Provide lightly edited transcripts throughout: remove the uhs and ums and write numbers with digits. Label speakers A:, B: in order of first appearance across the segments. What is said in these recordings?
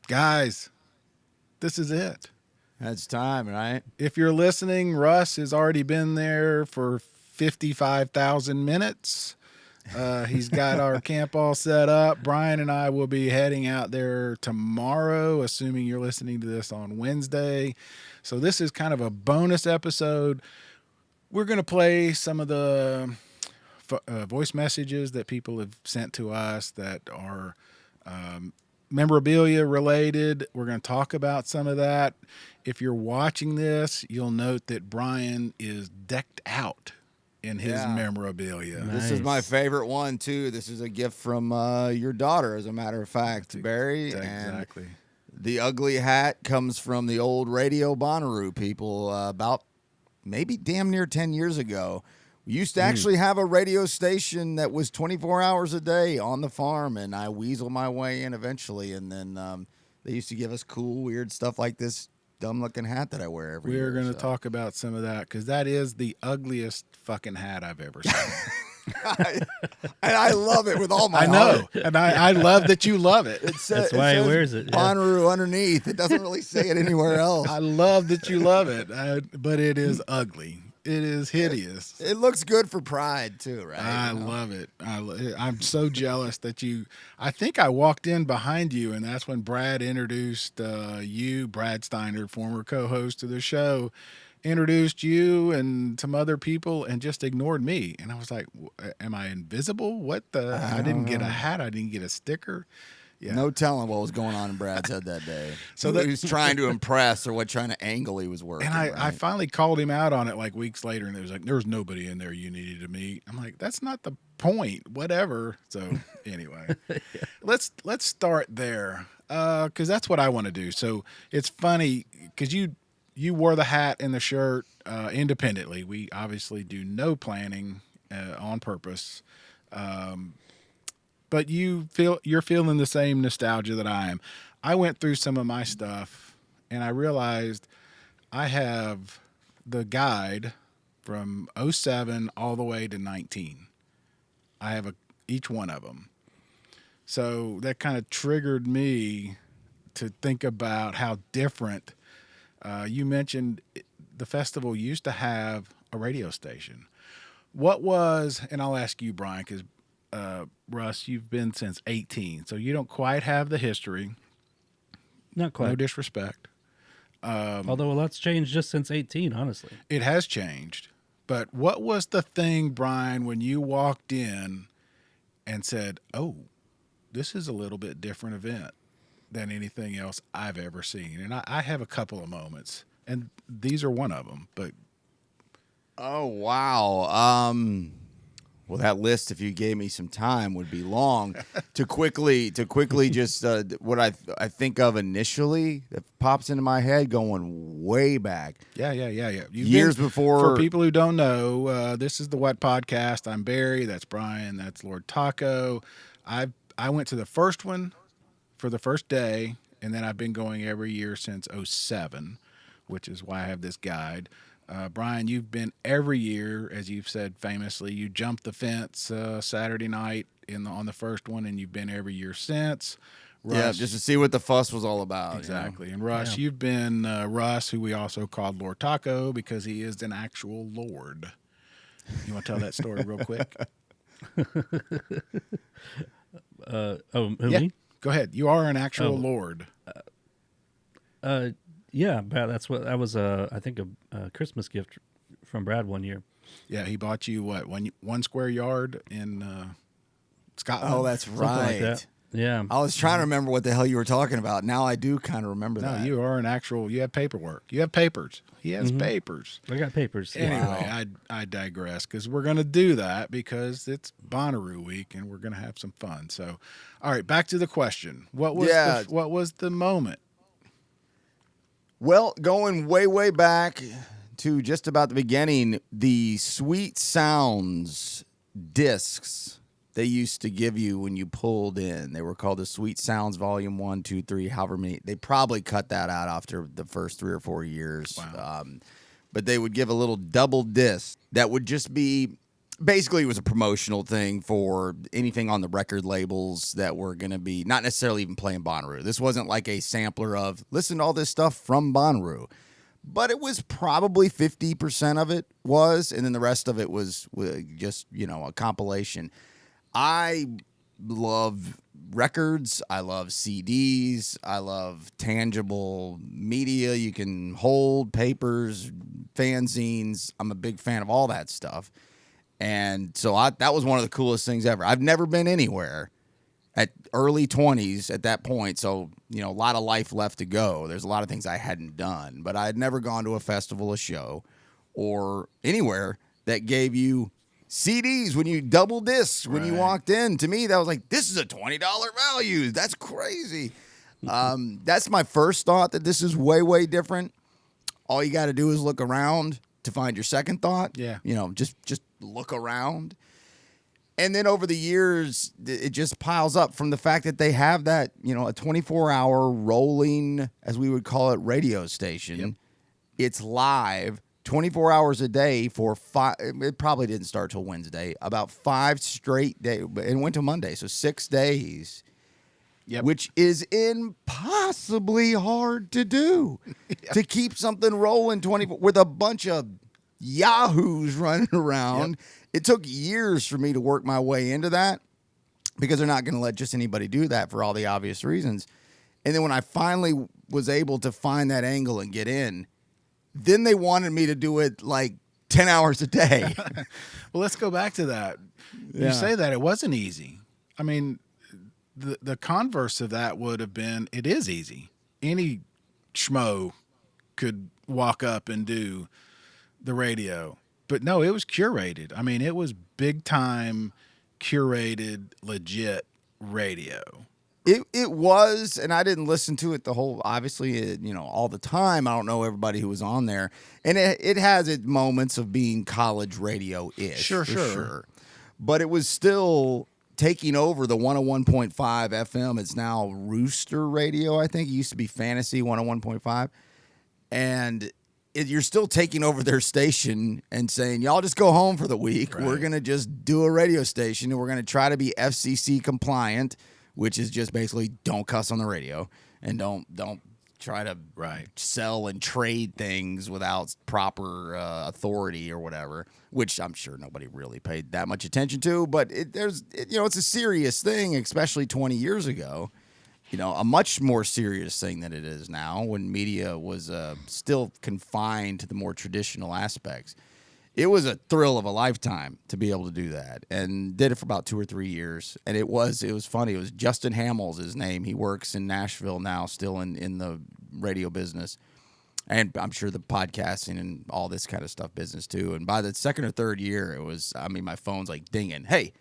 A: Guys, this is it.
B: That's time, right?
A: If you're listening, Russ has already been there for 55,000 minutes. He's got our camp all set up. Brian and I will be heading out there tomorrow, assuming you're listening to this on Wednesday. So this is kind of a bonus episode. We're going to play some of the voice messages that people have sent to us that are memorabilia related. We're going to talk about some of that. If you're watching this, you'll note that Brian is decked out in his memorabilia.
B: Nice. This is my favorite one, too. This is a gift from your daughter, as a matter of fact, Barry.
A: Exactly.
B: And the ugly hat comes from the old radio Bonnaroo people about maybe damn near 10 years ago. We used to actually have a radio station that was 24 hours a day on the farm, and I weaseled my way in eventually. And then they used to give us cool, weird stuff like this dumb-looking hat that I wear every year.
A: We're going to talk about some of that because that is the ugliest fucking hat I've ever seen.
B: And I love it with all my heart.
A: I know, and I love that you love it.
C: That's why he wears it.
B: Bonnaroo underneath. It doesn't really say it anywhere else.
A: I love that you love it, but it is ugly. It is hideous.
B: It looks good for pride, too, right?
A: I love it. I'm so jealous that you... I think I walked in behind you, and that's when Brad introduced you, Brad Steiner, former co-host of the show, introduced you and some other people and just ignored me. And I was like, am I invisible? What the... I didn't get a hat. I didn't get a sticker. Yeah.
B: No telling what was going on in Brad's head that day.
A: So
B: he was trying to impress or what trying to angle he was working.
A: And I finally called him out on it like weeks later, and it was like, there was nobody in there you needed to meet. I'm like, that's not the point. Whatever. So anyway, let's start there because that's what I want to do. So it's funny because you wore the hat and the shirt independently. We obviously do no planning on purpose. But you're feeling the same nostalgia that I am. I went through some of my stuff, and I realized I have the guide from 07 all the way to 19. I have each one of them. So that kind of triggered me to think about how different. You mentioned the festival used to have a radio station. What was, and I'll ask you, Brian, because Russ, you've been since 18, so you don't quite have the history.
C: Not quite.
A: No disrespect.
C: Although a lot's changed just since 18, honestly.
A: It has changed. But what was the thing, Brian, when you walked in and said, oh, this is a little bit different event than anything else I've ever seen? And I have a couple of moments, and these are one of them. But
B: oh, wow. Well, that list, if you gave me some time, would be long. to quickly just what I think of initially that pops into my head, going way back.
A: Yeah.
B: Years before.
A: For people who don't know, this is the What Podcast. I'm Barry. That's Brian. That's Lord Taco. I went to the first one for the first day, and then I've been going every year since 07, which is why I have this guide. Brian, you've been every year, as you've said famously. You jumped the fence Saturday night on the first one, and you've been every year since.
B: Russ, just to see what the fuss was all about.
A: Exactly.
B: You know?
A: And Russ, you've been Russ, who we also called Lord Taco because he is an actual lord. You want to tell that story real quick?
C: Me?
A: Go ahead. You are an actual lord.
C: Yeah, that was I think a Christmas gift from Brad one year.
A: Yeah, he bought you what, one square yard in Scotland?
B: Oh, that's
C: Something
B: right.
C: like that. Yeah.
B: I was trying to remember what the hell you were talking about. Now I do kind of remember that.
A: No, you are an actual. You have paperwork. You have papers. He has papers.
C: I got papers.
A: Anyway, I digress because we're going to do that because it's Bonnaroo week and we're going to have some fun. So, all right, back to the question. What was the moment?
B: Well, going way, way back to just about the beginning, the Sweet Sounds discs they used to give you when you pulled in. They were called the Sweet Sounds Volume 1, 2, 3, however many. They probably cut that out after the first 3 or 4 years.
A: Wow.
B: But they would give a little double disc that would just be basically it was a promotional thing for anything on the record labels that were going to be not necessarily even playing Bonnaroo. This wasn't like a sampler of listen to all this stuff from Bonnaroo, but it was probably 50% of it was, and then the rest of it was just, a compilation. I love records. I love CDs. I love tangible media you can hold, papers, fanzines. I'm a big fan of all that stuff. And so that was one of the coolest things ever. I've never been anywhere at early 20s at that point. So, a lot of life left to go. There's a lot of things I hadn't done, but I had never gone to a festival, a show, or anywhere that gave you CDs when you double discs when you walked in. To me, that was like, this is a $20 value. That's crazy. That's my first thought, that this is way, way different. All you got to do is look around to find your second thought.
A: Yeah.
B: Just look around. And then over the years, it just piles up from the fact that they have that, a 24-hour rolling, as we would call it, radio station.
A: Yep.
B: It's live 24 hours a day for 5. It probably didn't start till Wednesday. About 5 straight days. And went to Monday, so 6 days.
A: Yep.
B: Which is impossibly hard to do.
A: Yep.
B: To keep something rolling 24 with a bunch of yahoos running around. Yep. It took years for me to work my way into that, because they're not going to let just anybody do that for all the obvious reasons. And then when I finally was able to find that angle and get in, then they wanted me to do it like 10 hours a day.
A: Well, let's go back to that. You say that it wasn't easy. I mean, the converse of that would have been, it is easy. Any schmo could walk up and do the radio. But no, it was curated. I mean, it was big time curated, legit radio.
B: It was, and I didn't listen to it the whole, obviously, all the time. I don't know everybody who was on there. And it has its moments of being college radio-ish. Sure. But it was still taking over the 101.5 FM. It's now Rooster Radio, I think. It used to be Fantasy 101.5. And you're still taking over their station and saying, y'all just go home for the week. Right. We're going to just do a radio station, and we're going to try to be FCC compliant, which is just basically don't cuss on the radio and don't try to sell and trade things without proper authority or whatever, which I'm sure nobody really paid that much attention to. But it's a serious thing, especially 20 years ago. A much more serious thing than it is now, when media was still confined to the more traditional aspects. It was a thrill of a lifetime to be able to do that, and did it for about 2 or 3 years. And it was funny. It was Justin Hamill's his name. He works in Nashville now, still in the radio business, and I'm sure the podcasting and all this kind of stuff business too. And by the second or third year, it was, my phone's like dinging. Hey.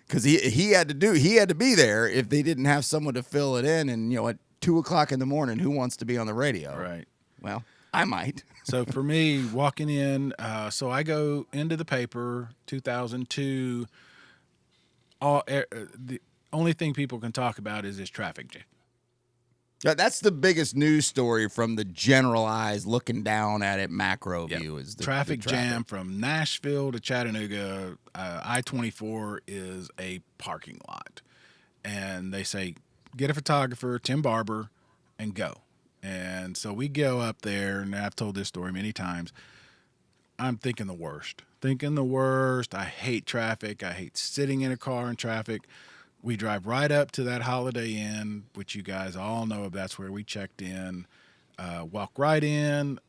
B: Because he had to be there if they didn't have someone to fill it in. And, at 2 o'clock in the morning, who wants to be on the radio?
A: Right.
B: Well, I might.
A: So for me, walking in, so I go into the paper, 2002. The only thing people can talk about is this traffic jam.
B: That's the biggest news story from the generalized looking down at it macro view. Is the
A: traffic jam from Nashville to Chattanooga. I-24 is a parking lot. And they say, get a photographer, Tim Barber, and go. And so we go up there, and I've told this story many times. I'm thinking the worst. I hate traffic. I hate sitting in a car in traffic. We drive right up to that Holiday Inn, which you guys all know that's where we checked in. Walk right in.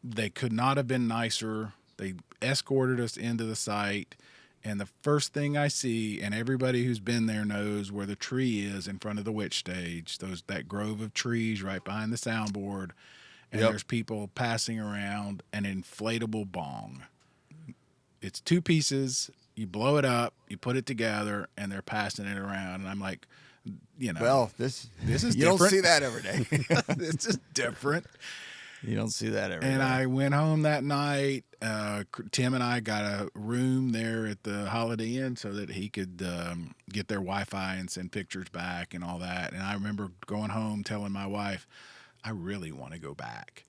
A: They could not have been nicer. They escorted us into the site. And the first thing I see, and everybody who's been there knows where the tree is in front of the witch stage, that grove of trees right behind the soundboard. And there's people passing around an inflatable bong. It's 2 pieces. You blow it up, you put it together, and they're passing it around. And I'm like,
B: well, this
A: is
B: you
A: different.
B: Don't see that every day.
A: This is different.
B: You don't see that every day.
A: And I went home that night. Tim and I got a room there at the Holiday Inn so that he could get their Wi-Fi and send pictures back and all that. And I remember going home telling my wife, I really want to go back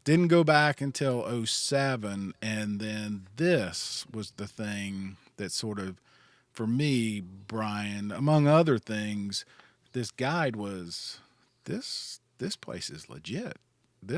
A: Didn't go back until '07, and then this was the thing that sort of, for me, Brian, among other things, this guide was this place is legit.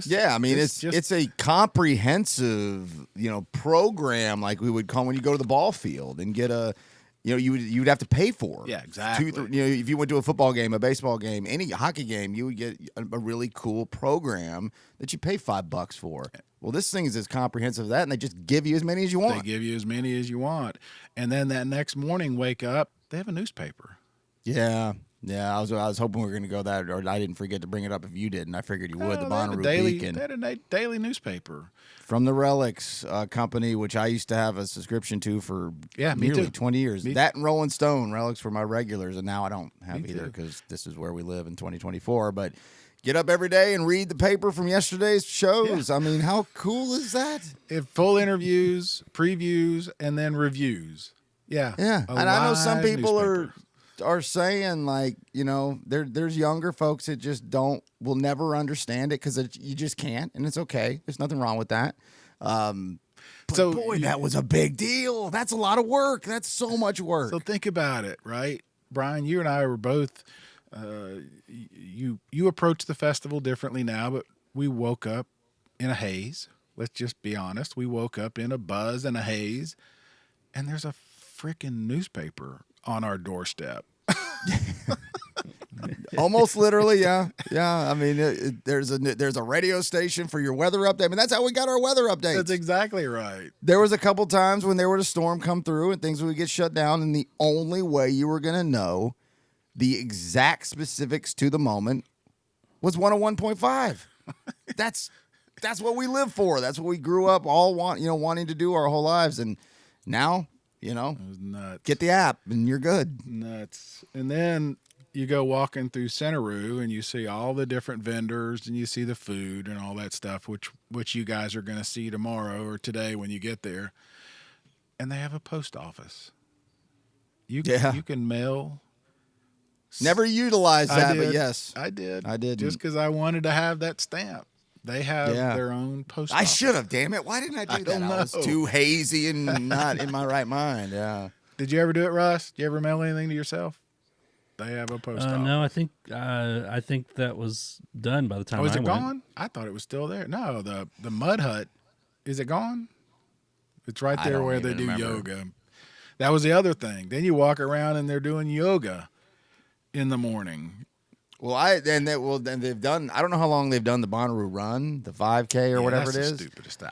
B: Yeah, I mean
A: this
B: it's a comprehensive, program like we would call when you go to the ball field and get a, you'd have to pay for.
A: Yeah, exactly.
B: If you went to a football game, a baseball game, any hockey game, you would get a really cool program that you pay $5 for. Well, this thing is as comprehensive as that, and they just give you as many as you want.
A: They give you as many as you want, and then that next morning, wake up, they have a newspaper.
B: Yeah. Yeah, I was hoping we were going to go that, or I didn't forget to bring it up if you didn't. I figured you would. The Bonnaroo Beacon.
A: They had a daily newspaper
B: From the Relics company, which I used to have a subscription to for
A: me
B: nearly
A: too.
B: 20 years. That and Rolling Stone. Relics were my regulars, and now I don't have
A: Me
B: either
A: too.
B: because this is where we live in 2024. But get up every day and read the paper from yesterday's shows.
A: Yeah.
B: I mean, how cool is that?
A: Full interviews, previews, and then reviews. Yeah.
B: Yeah,
A: A
B: and I know some
A: live
B: people
A: newspaper.
B: are saying like, there's younger folks that just will never understand it because you just can't, and it's okay. There's nothing wrong with that. But
A: So
B: boy, that was a big deal. That's a lot of work. That's so much work.
A: So think about it, right, Brian? You and I were both. You approach the festival differently now, but we woke up in a haze. Let's just be honest. We woke up in a buzz and a haze, and there's a freaking newspaper on our doorstep.
B: Almost literally, yeah. I mean, there's a radio station for your weather update. I mean, that's how we got our weather updates.
A: That's exactly right.
B: There was a couple times when there was a storm come through and things would get shut down, and the only way you were going to know the exact specifics to the moment was 101.5. That's what we live for. That's what we grew up all wanting to do our whole lives, and now,
A: It was nuts.
B: get the app and you're good.
A: Nuts. And then you go walking through Bonnaroo and you see all the different vendors and you see the food and all that stuff, which you guys are going to see tomorrow or today when you get there. And they have a post office. You can mail.
B: Never utilized that,
A: did.
B: but yes.
A: I did.
B: I didn't.
A: Just because I wanted to have that stamp. They have their own post
B: I
A: office.
B: should have, damn it. Why didn't I do that?
A: don't
B: I was
A: know.
B: too hazy and not in my right mind. Yeah.
A: Did you ever do it, Russ? Did you ever mail anything to yourself? They have a post office.
C: No, I think that was done by the time
A: Oh, is
C: I
A: it
C: went.
A: gone? I thought it was still there. No, the Mud Hut, is it gone? It's right
B: I
A: there
B: don't
A: where they
B: even
A: do
B: remember.
A: yoga. That was the other thing. Then you walk around and they're doing yoga in the morning.
B: Well, then they've done. I don't know how long they've done the Bonnaroo run, the 5K or whatever
A: that's
B: it
A: the
B: is.
A: stupidest.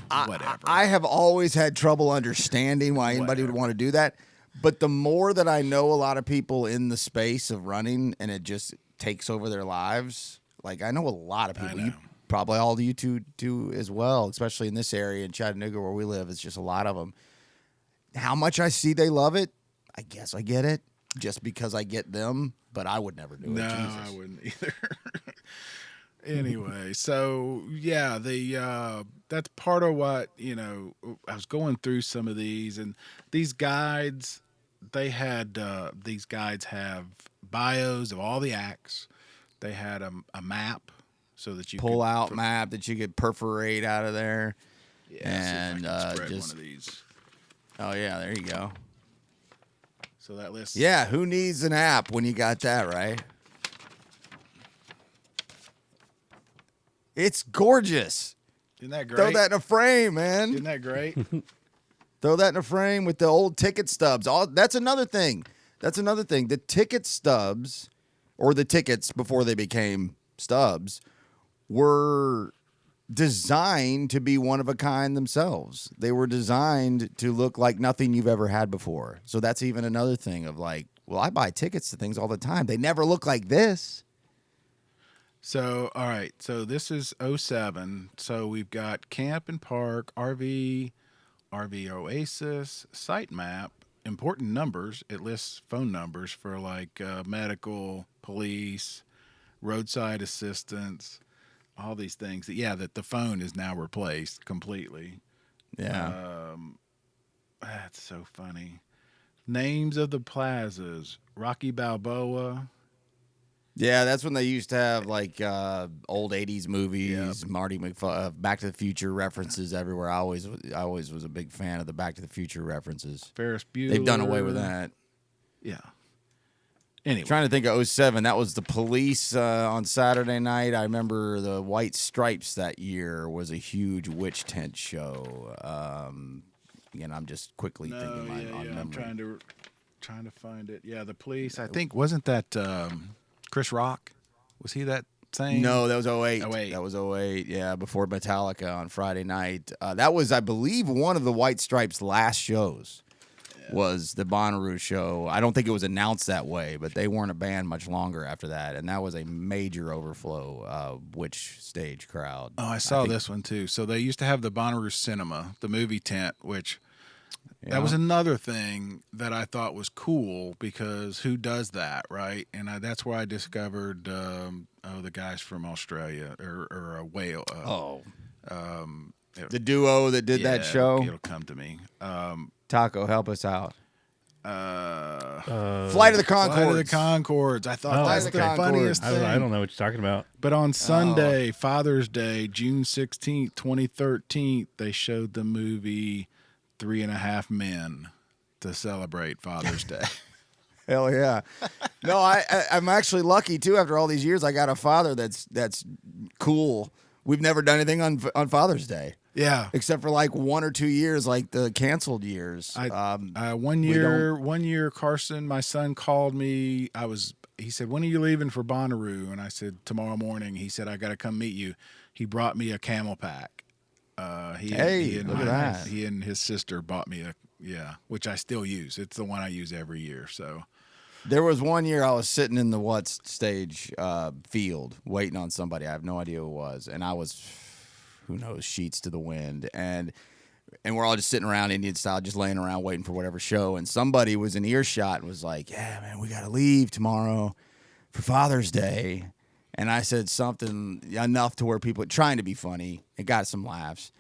A: Whatever.
B: I have always had trouble understanding why anybody would want to do that. But the more that I know a lot of people in the space of running, and it just takes over their lives. Like I know a lot of people. You probably all of you two do as well, especially in this area in Chattanooga where we live. It's just a lot of them. How much I see they love it, I guess I get it just because I get them. But I would never do it.
A: No,
B: Jesus.
A: I wouldn't either. Anyway, so yeah, that's part of what, I was going through some of these, and these guides, these guides have bios of all the acts. They had a map so that you
B: Pull
A: could
B: out map that you could perforate out of there.
A: Yeah,
B: and
A: see if I can spread
B: just
A: one of these.
B: Oh yeah, there you go.
A: So that list.
B: Yeah, who needs an app when you got that, right? It's gorgeous.
A: Isn't that great?
B: Throw that in a frame, man.
A: Isn't that great?
B: Throw that in a frame with the old ticket stubs. That's another thing. The ticket stubs, or the tickets before they became stubs, were designed to be one of a kind themselves. They were designed to look like nothing you've ever had before. So that's even another thing of like, well, I buy tickets to things all the time. They never look like this.
A: So, all right. So this is '07. So we've got Camp and Park, RV Oasis, site map, important numbers. It lists phone numbers for like medical, police, roadside assistance, all these things. That the phone is now replaced completely.
B: Yeah.
A: That's so funny. Names of the plazas: Rocky Balboa.
B: Yeah, that's when they used to have like old '80s movies,
A: Yep.
B: Marty McFly, Back to the Future references everywhere. I always was a big fan of the Back to the Future references.
A: Ferris Bueller.
B: They've done away with that.
A: Yeah. Anyway,
B: Trying to think of '07. That was the Police on Saturday night. I remember the White Stripes that year was a huge witch tent show. Again, I'm just quickly thinking on memory.
A: I'm trying to find it. Yeah, the Police. I think wasn't that Chris Rock? Was he that same?
B: No, that was '08.
A: 08.
B: That was '08. Yeah, before Metallica on Friday night. That was, I believe, one of the White Stripes' last shows. Was the Bonnaroo show. I don't think it was announced that way, but they weren't a band much longer after that, and that was a major overflow witch stage crowd.
A: Oh, I saw this one too. So they used to have the Bonnaroo Cinema, the movie tent, which that was another thing that I thought was cool because who does that, right? And that's where I discovered the guys from Australia or a whale.
B: The duo that did that show.
A: It'll come to me.
B: Taco, help us out.
C: Flight
B: of the Conchords.
A: Flight of the Conchords. I thought that's the
B: okay.
A: funniest thing.
C: I don't know what you're talking about.
A: But on Sunday, Father's Day, June 16th, 2013, they showed the movie 3.5 Men to celebrate Father's Day.
B: Hell yeah. No, I'm actually lucky, too. After all these years, I got a father that's cool. We've never done anything on Father's Day.
A: Yeah.
B: Except for like 1 or 2 years, like the canceled years.
A: One year, Carson, my son, called me. He said, "When are you leaving for Bonnaroo?" And I said, "Tomorrow morning." He said, "I got to come meet you." He brought me a camel pack. Look
B: at that.
A: He and his sister bought me which I still use. It's the one I use every year. So
B: there was 1 year I was sitting in the stage field waiting on somebody. I have no idea who it was. And I was, who knows, sheets to the wind. And we're all just sitting around Indian style, just laying around waiting for whatever show. And somebody was in earshot and was like, "Yeah, man, we got to leave tomorrow for Father's Day." And I said something enough to where people, trying to be funny, it got some laughs,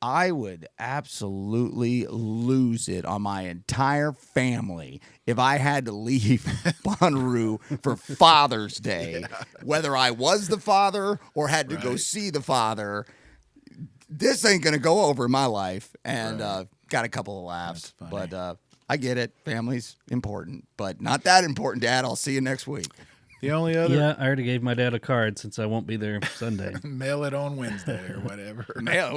B: I would absolutely lose it on my entire family if I had to leave Bonnaroo for Father's Day, whether I was the father or had to go see the father. This ain't going to go over in my life. And got a couple of laughs. But I get it. Family's important, but not that important, Dad. I'll see you next week.
A: the only other
C: Yeah, I already gave my dad a card since I won't be there Sunday.
A: mail it on Wednesday or whatever.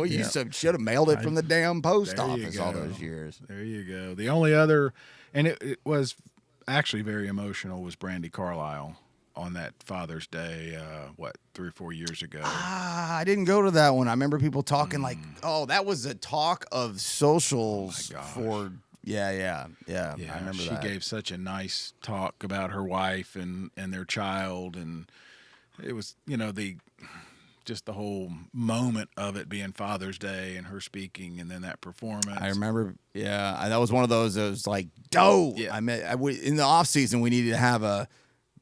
B: You should have mailed it from the damn post
A: There you
B: office
A: go.
B: all those years.
A: There you go. The only other, and it was actually very emotional, was Brandy Carlisle on that Father's Day, 3 or 4 years ago.
B: I didn't go to that one. I remember people talking like, "Oh, that was a talk of socials for." Yeah. I remember
A: she
B: that.
A: gave such a nice talk about her wife and their child, and it was just the whole moment of it being Father's Day and her speaking, and then that performance.
B: I remember, that was one of those that was like, dope.
A: Yeah.
B: In the off season, we needed to have a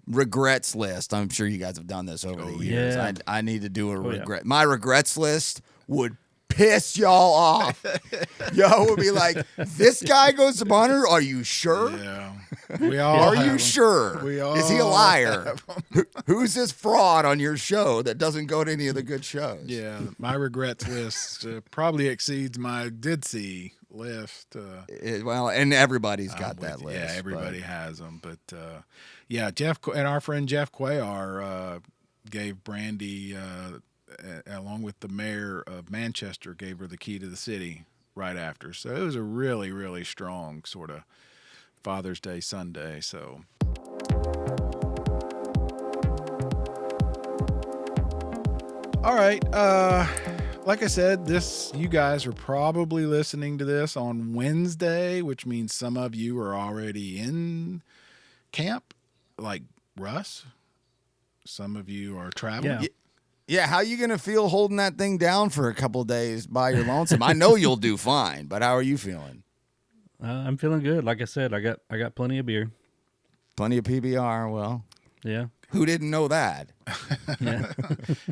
B: regrets list. I'm sure you guys have done this over the years.
C: yeah.
B: I need to do a regret.
C: Yeah.
B: My regrets list would piss y'all off. Y'all would be like, "This guy goes to Bonnaroo? Are you sure?
A: Yeah, we all.
B: Are
A: have
B: you
A: 'em.
B: sure?
A: We all
B: Is he a liar?
A: have 'em.
B: Who's this fraud on your show that doesn't go to any of the good shows?"
A: Yeah, my regrets list probably exceeds my did see list.
B: And everybody's got that list.
A: Yeah, everybody has them. But Jeff and our friend Jeff Cuellar gave Brandy, along with the mayor of Manchester, gave her the key to the city right after. So it was a really, really strong sort of Father's Day Sunday. So. All right. Like I said, you guys are probably listening to this on Wednesday, which means some of you are already in camp, like Russ. Some of you are traveling.
C: Yeah.
B: Yeah, how you gonna feel holding that thing down for a couple of days by your lonesome? I know you'll do fine, but how are you feeling?
C: I'm feeling good. Like I said, I got plenty of beer.
B: Plenty of PBR. Well,
C: Yeah.
B: who didn't know that?
C: Yeah.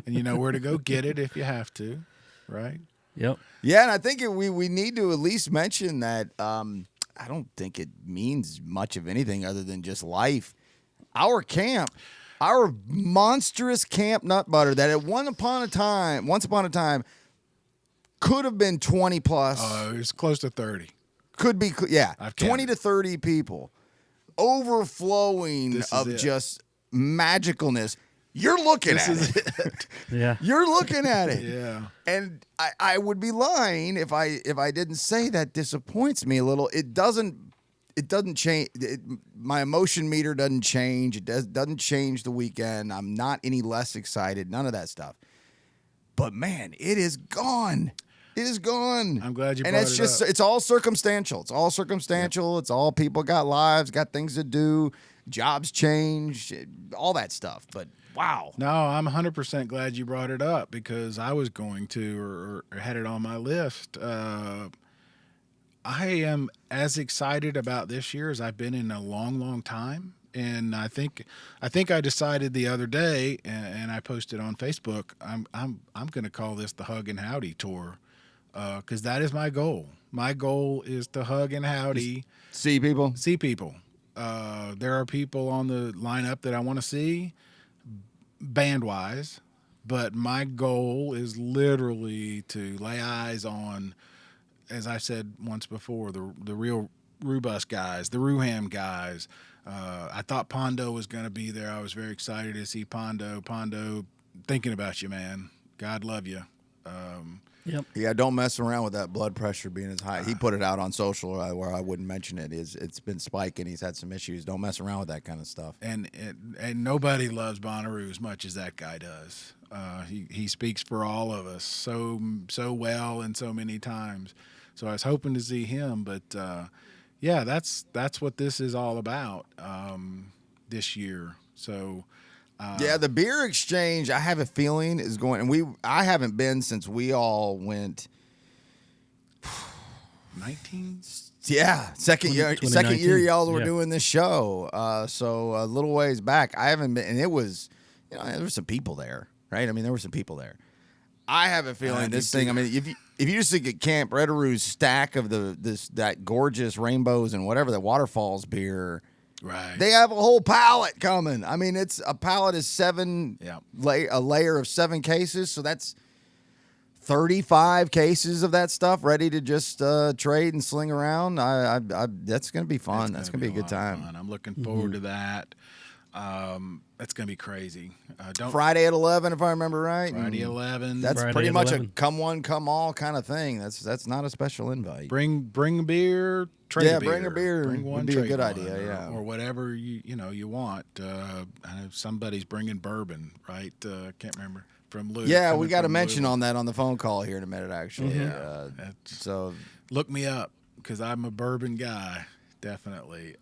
A: And you know where to go get it if you have to, right?
C: Yep.
B: Yeah, and I think we need to at least mention that. I don't think it means much of anything other than just life. Our camp Our monstrous camp nut butter that at once upon a time, could have been 20 plus.
A: It was close to 30.
B: Could be, yeah,
A: I've
B: 20
A: counted.
B: to 30 people. Overflowing
A: This is
B: of
A: it.
B: just magicalness. You're looking
A: This
B: at
A: is
B: it.
A: it.
C: Yeah.
B: You're looking at it.
A: Yeah.
B: And I would be lying if I didn't say that disappoints me a little. It doesn't change. My emotion meter doesn't change. It doesn't change the weekend. I'm not any less excited. None of that stuff. But man, it is gone. It is gone.
A: I'm glad you
B: and
A: brought
B: it's
A: it
B: just
A: up.
B: it's all circumstantial. It's all circumstantial. It's all people got lives, got things to do, jobs change, all that stuff. But wow.
A: No, I'm 100% glad you brought it up because I was going to or had it on my list. I am as excited about this year as I've been in a long, long time. And I think I decided the other day, and I posted on Facebook. I'm going to call this the Hug and Howdy Tour, because that is my goal. My goal is to hug and howdy,
B: See people.
A: see people. There are people on the lineup that I want to see, band wise, but my goal is literally to lay eyes on, as I said once before, the real Rubus guys, the Ruham guys. I thought Pondo was going to be there. I was very excited to see Pondo. Pondo, thinking about you, man. God love you.
C: Yep.
B: Yeah, don't mess around with that blood pressure being as high. He put it out on social where I wouldn't mention it. It's been spiking. He's had some issues. Don't mess around with that kind of stuff.
A: And nobody loves Bonnaroo as much as that guy does. He speaks for all of us so well and so many times. So I was hoping to see him, but yeah, that's what this is all about this year. So
B: Yeah, the beer exchange, I have a feeling is going, and I haven't been since we all went.
A: 19.
B: Yeah, second year
C: 2019.
B: y'all were
C: Yeah.
B: doing this show. So a little ways back, I haven't been, and it was, there were some people there, right? I mean, there were some people there. I have a feeling
A: do
B: this thing.
A: too.
B: I mean, if you just think at Camp Reddaroo's stack of that gorgeous rainbows and whatever that waterfalls beer,
A: Right.
B: they have a whole pallet coming. I mean, a pallet is
A: Yeah.
B: a layer of 7 cases, so that's 35 cases of that stuff ready to just trade and sling around. That's gonna be fun. That's gonna be a good
A: lot of
B: time.
A: fun. I'm looking forward to that. That's gonna be crazy. Don't
B: Friday at 11, if I remember right.
A: Friday 11.
B: That's
C: Friday
B: pretty
C: at
B: much
C: 11.
B: a come one, come all kind of thing. That's not a special invite.
A: bring beer. Trade
B: Yeah,
A: a beer.
B: bring a beer
A: Bring
B: would
A: one.
B: be a
A: trade
B: good
A: one,
B: idea, yeah.
A: or whatever you want. I know somebody's bringing bourbon, right? Can't remember from Lou.
B: Yeah,
A: coming
B: we got to
A: from
B: mention
A: Louisville.
B: on that on the phone call here in a minute, actually.
A: Yeah, that's-
B: So
A: Look me up because I'm a bourbon guy, definitely.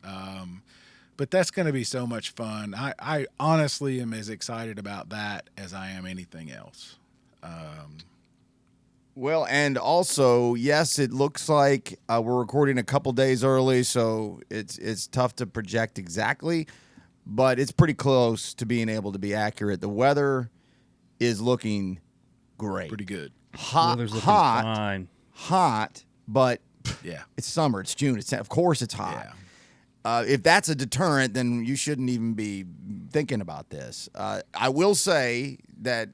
A: But that's going to be so much fun. I honestly am as excited about that as I am anything else.
B: well, and also, yes, it looks like we're recording a couple days early, so it's tough to project exactly, but it's pretty close to being able to be accurate. The weather is looking great.
A: Pretty good.
B: Hot,
C: Weather's looking
B: hot,
C: fine.
B: hot, but
A: Yeah.
B: it's summer. It's June. Of course it's hot.
A: Yeah.
B: If that's a deterrent, then you shouldn't even be thinking about this. I will say that,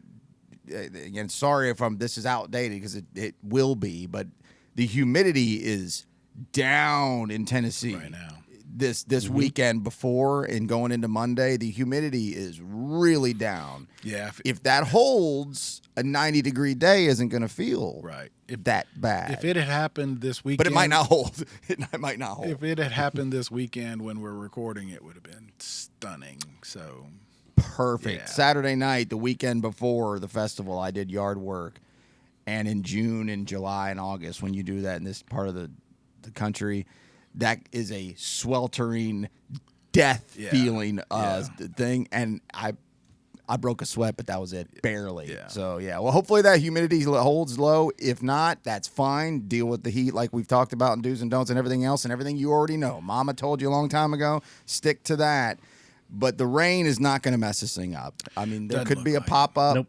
B: again, sorry if this is outdated because it will be, but the humidity is down in Tennessee
A: Right now.
B: This weekend before and going into Monday. The humidity is really down.
A: Yeah.
B: If that holds, a 90-degree day isn't going to feel
A: Right.
B: that bad.
A: If it had happened this weekend,
B: but it might not hold. It might not hold.
A: If it had happened this weekend when we're recording, it would have been stunning. So
B: Perfect.
A: Yeah.
B: Saturday night, the weekend before the festival, I did yard work. And in June and July and August, when you do that in this part of the country, that is a sweltering death
A: Yeah.
B: feeling
A: Yeah.
B: thing. And I broke a sweat, but that was it. Barely.
A: Yeah.
B: So, yeah. Well, hopefully that humidity holds low. If not, that's fine. Deal with the heat like we've talked about in do's and don'ts and everything else and everything you already know. Mama told you a long time ago. Stick to that. But the rain is not going to mess this thing up. I mean, there
A: Doesn't
B: could
A: look
B: be a
A: like it.
B: pop-up.
C: Nope.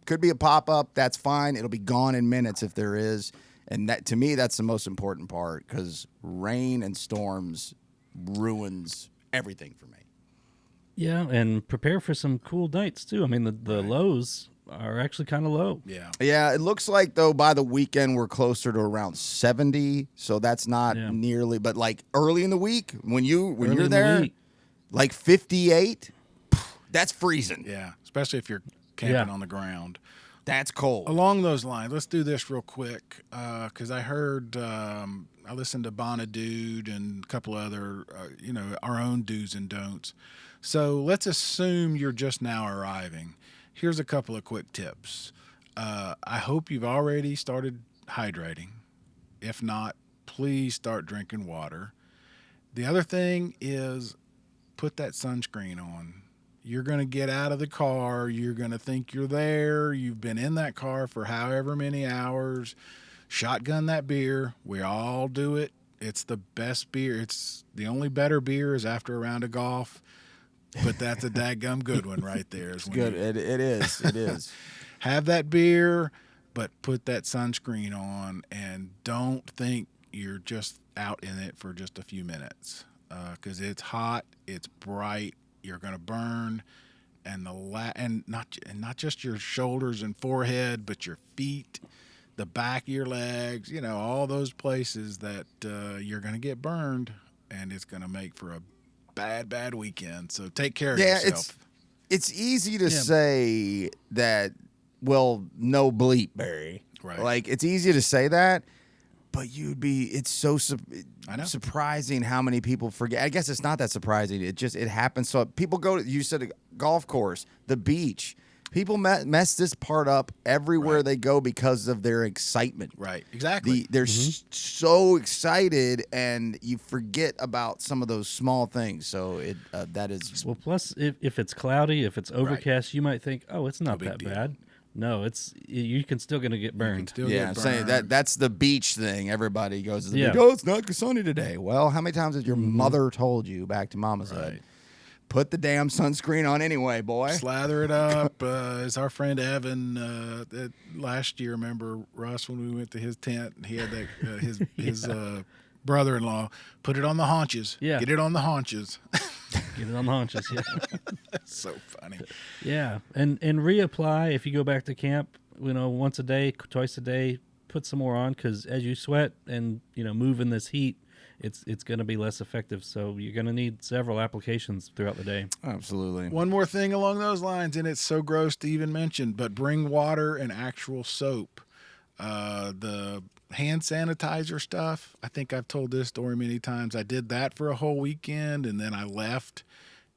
B: Could be a pop-up. That's fine. It'll be gone in minutes if there is. And that, to me, that's the most important part because rain and storms ruins everything for me.
C: Yeah, and prepare for some cool nights too. I mean, the lows are actually kind of low.
A: Yeah.
B: Yeah, it looks like though by the weekend we're closer to around 70, so that's not
C: Yeah.
B: nearly. But like early in the week when you're
C: Early in the
B: there,
C: week.
B: like 58, that's freezing.
A: Yeah. Especially if you're camping
C: Yeah.
A: on the ground.
B: That's cold.
A: Along those lines, let's do this real quick because I heard I listened to Bonnaroo and a couple other our own do's and don'ts. So let's assume you're just now arriving. Here's a couple of quick tips. I hope you've already started hydrating. If not, please start drinking water. The other thing is put that sunscreen on. You're going to get out of the car. You're going to think you're there. You've been in that car for however many hours. Shotgun that beer. We all do it. It's the best beer. It's the only better beer is after a round of golf. But that's a dadgum good one right there.
B: It's good. It is. It is.
A: Have that beer, but put that sunscreen on and don't think you're just out in it for just a few minutes because it's hot, it's bright, you're going to burn, and not just your shoulders and forehead, but your feet, the back of your legs, all those places that you're going to get burned, and it's going to make for a bad weekend. So take care of yourself.
B: It's easy to say that. Well, no bleep, Barry.
A: Right.
B: Like it's easy to say that, but it's so
A: I know.
B: surprising how many people forget. I guess it's not that surprising. It happens. So people go to, you said a golf course, the beach. People mess this part up everywhere they go because of their excitement.
A: Right. Exactly.
B: They're so excited, and you forget about some of those small things. So that is
C: Well, plus if it's cloudy, if it's overcast, you might think, oh, it's not
A: big
C: that
A: deal.
C: bad. No, you can still gonna get burned.
A: Still
B: yeah,
A: get
B: saying
A: burned.
B: that's the beach thing. Everybody goes to the
C: Yeah.
B: beach. Oh, it's not sunny today. Well, how many times has your mother told you, back to mama's
A: Right.
B: head, put the damn sunscreen on anyway, boy?
A: Slather it up. As our friend Evan last year, remember Russ when we went to his tent and he had that his brother-in-law put it on the haunches.
C: Yeah.
A: Get it on the haunches.
C: Get it on the haunches. Yeah.
A: That's so funny.
C: Yeah, and reapply if you go back to camp. Once a day, twice a day. Put some more on because as you sweat and move in this heat, it's going to be less effective. So you're going to need several applications throughout the day.
B: Absolutely.
A: One more thing along those lines, and it's so gross to even mention, but bring water and actual soap. The hand sanitizer stuff, I think I've told this story many times. I did that for a whole weekend, and then I left,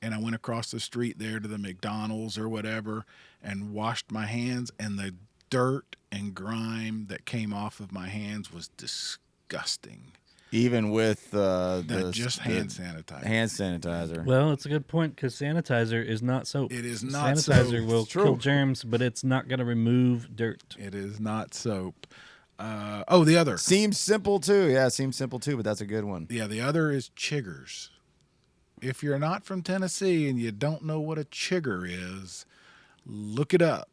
A: and I went across the street there to the McDonald's or whatever and washed my hands, and the dirt and grime that came off of my hands was disgusting.
B: Even with
A: Hand sanitizer.
B: Hand sanitizer.
C: Well, it's a good point because sanitizer is not soap.
A: It is not
C: sanitizer
A: soap.
C: will
A: It's true.
C: kill germs, but it's not going to remove dirt.
A: It is not soap. The other.
B: Seems simple too. Yeah, it seems simple too, but that's a good one.
A: Yeah, the other is chiggers. If you're not from Tennessee and you don't know what a chigger is, look it up.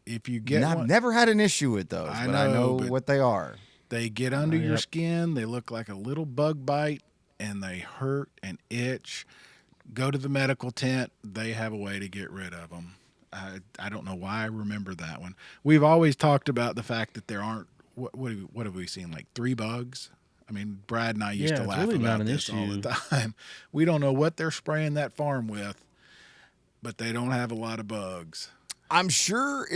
A: If you get
B: I've
A: one,
B: never had an issue with those,
A: I
B: but I know
A: but
B: what they are.
A: they get under your
C: Yep.
A: skin. They look like a little bug bite, and they hurt and itch. Go to the medical tent. They have a way to get rid of them. I don't know why I remember that one. We've always talked about the fact that there aren't, what have we seen, like 3 bugs? I mean, Brad and I used
C: Yeah,
A: to
C: it's
A: laugh
C: really not
A: about
C: an
A: this all
C: issue.
A: the time. We don't know what they're spraying that farm with, but they don't have a lot of bugs.
B: I'm sure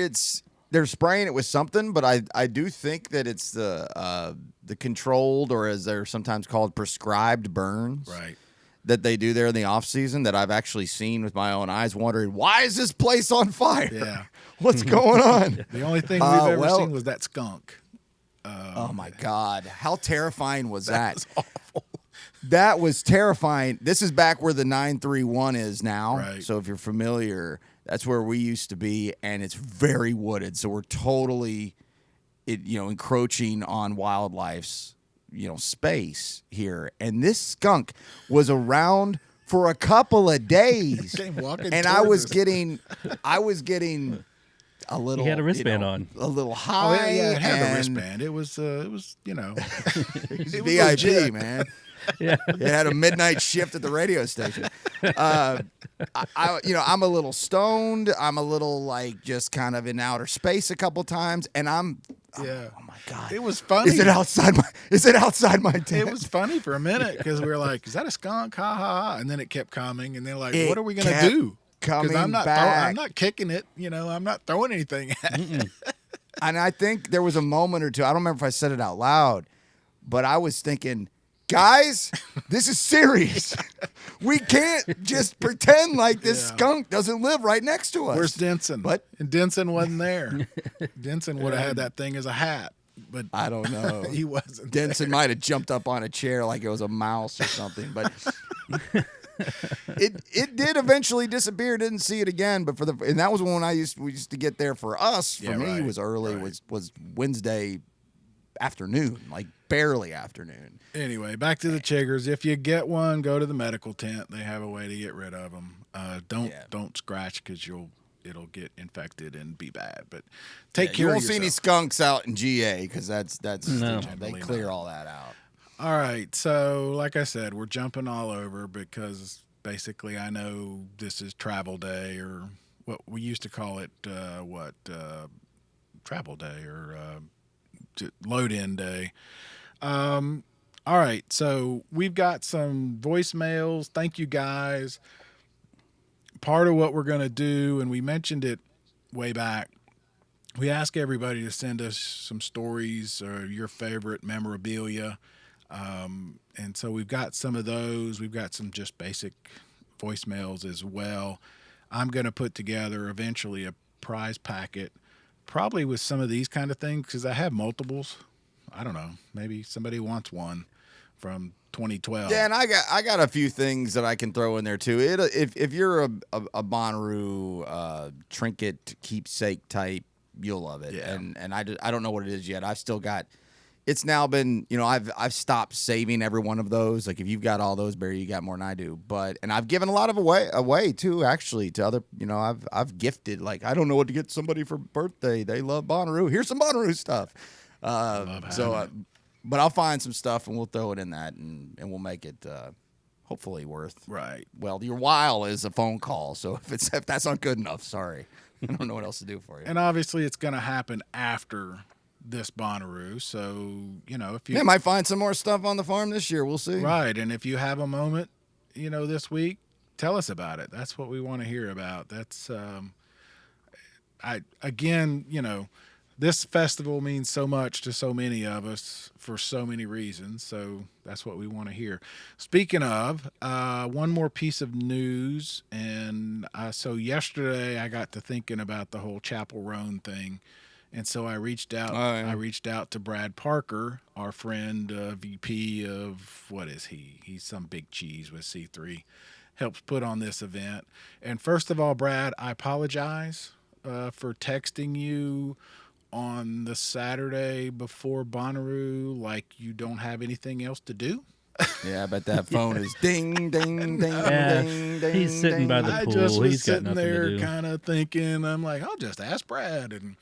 B: they're spraying it with something, but I do think that it's the controlled, or as they're sometimes called, prescribed burns.
A: Right.
B: That they do there in the off season that I've actually seen with my own eyes, wondering why is this place on fire?
A: Yeah.
B: What's going on?
A: The only thing we've ever
B: well-
A: seen was that skunk.
B: Oh my God. How terrifying was that?
A: was awful.
B: That was terrifying. This is back where the 931 is now.
A: Right.
B: So if you're familiar, that's where we used to be, and it's very wooded. So we're totally encroaching on wildlife's space here. And this skunk was around for a couple of days.
A: Came walking
B: And I
A: towards
B: was
A: us.
B: getting a little.
C: He had a wristband on.
B: A little
A: Oh,
B: high.
A: yeah, it had the
B: and
A: wristband. It was, it was
B: it was
A: legit.
B: VIP, man.
C: Yeah.
B: It had a midnight shift at the radio station. I'm a little stoned. I'm a little like just kind of in outer space a couple times, and
A: Yeah.
B: oh my god,
A: It was funny.
B: Is it outside my? Is it outside my tent?
A: It was funny for a minute because we were like, "Is that a skunk?" Ha ha ha! And then it kept coming, and they're like,
B: It
A: "What are we gonna
B: kept
A: do?"
B: coming
A: I'm not
B: back.
A: I'm not kicking it. I'm not throwing anything at it.
B: And I think there was a moment or two. I don't remember if I said it out loud, but I was thinking, guys, this is serious. We can't just pretend like this skunk doesn't live right next to us.
A: Where's Denson?
B: But
A: And Denson wasn't there. Denson would have had that thing as a hat, but
B: I don't know.
A: he wasn't.
B: Denson might have jumped up on a chair like it was a mouse or something, but it did eventually disappear. Didn't see it again, but and that was when we used to get there for us. For me,
A: right,
B: was early.
A: right.
B: Was Wednesday afternoon, like barely afternoon.
A: Anyway, back to the chiggers. If you get one, go to the medical tent. They have a way to get rid of them. Don't scratch because it'll get infected and be bad. But take care.
B: You
A: of
B: won't see any
A: yourself.
B: skunks out in GA because that's
C: No.
B: they clear all that out.
A: All right. So, like I said, we're jumping all over because basically I know this is travel day, or what we used to call it, travel day or load in day. All right. So we've got some voicemails. Thank you guys. Part of what we're going to do, and we mentioned it way back, we ask everybody to send us some stories or your favorite memorabilia. And so we've got some of those. We've got some just basic voicemails as well. I'm going to put together eventually a prize packet, probably with some of these kind of things, because I have multiples. I don't know. Maybe somebody wants one from 2012.
B: Yeah, and I got a few things that I can throw in there too. If you're a Bonnaroo trinket keepsake type, you'll love it.
A: Yeah.
B: And I don't know what it is yet. I've still got. It's now been, I've stopped saving every one of those. Like if you've got all those, Barry, you got more than I do. And I've given a lot of away too, actually, to other. I've gifted. Like I don't know what to get somebody for birthday. They love Bonnaroo. Here's some Bonnaroo stuff. But I'll find some stuff and we'll throw it in that and we'll make it hopefully worth.
A: Right.
B: Well, your while is a phone call. So if that's not good enough, sorry, I don't know what else to do for you.
A: And obviously it's going to happen after this Bonnaroo. So, if you
B: They might find some more stuff on the farm this year. We'll see.
A: right. And if you have a moment, this week, tell us about it. That's what we want to hear about. That's, this festival means so much to so many of us for so many reasons. So that's what we want to hear. Speaking of, one more piece of news. And so yesterday I got to thinking about the whole Chappell Roan thing. And so I reached out. I reached out to Brad Parker, our friend, VP of, what is he? He's some big cheese with C3. Helps put on this event. And first of all, Brad, I apologize for texting you on the Saturday before Bonnaroo like you don't have anything else to do.
B: Yeah, I bet that phone is ding, ding, ding,
C: Yeah,
B: ding, ding.
C: he's sitting by the
A: I
C: pool.
A: just was
C: He's got
A: sitting
C: nothing to
A: there
C: do.
A: kind of thinking, I'm like, I'll just ask Brad. And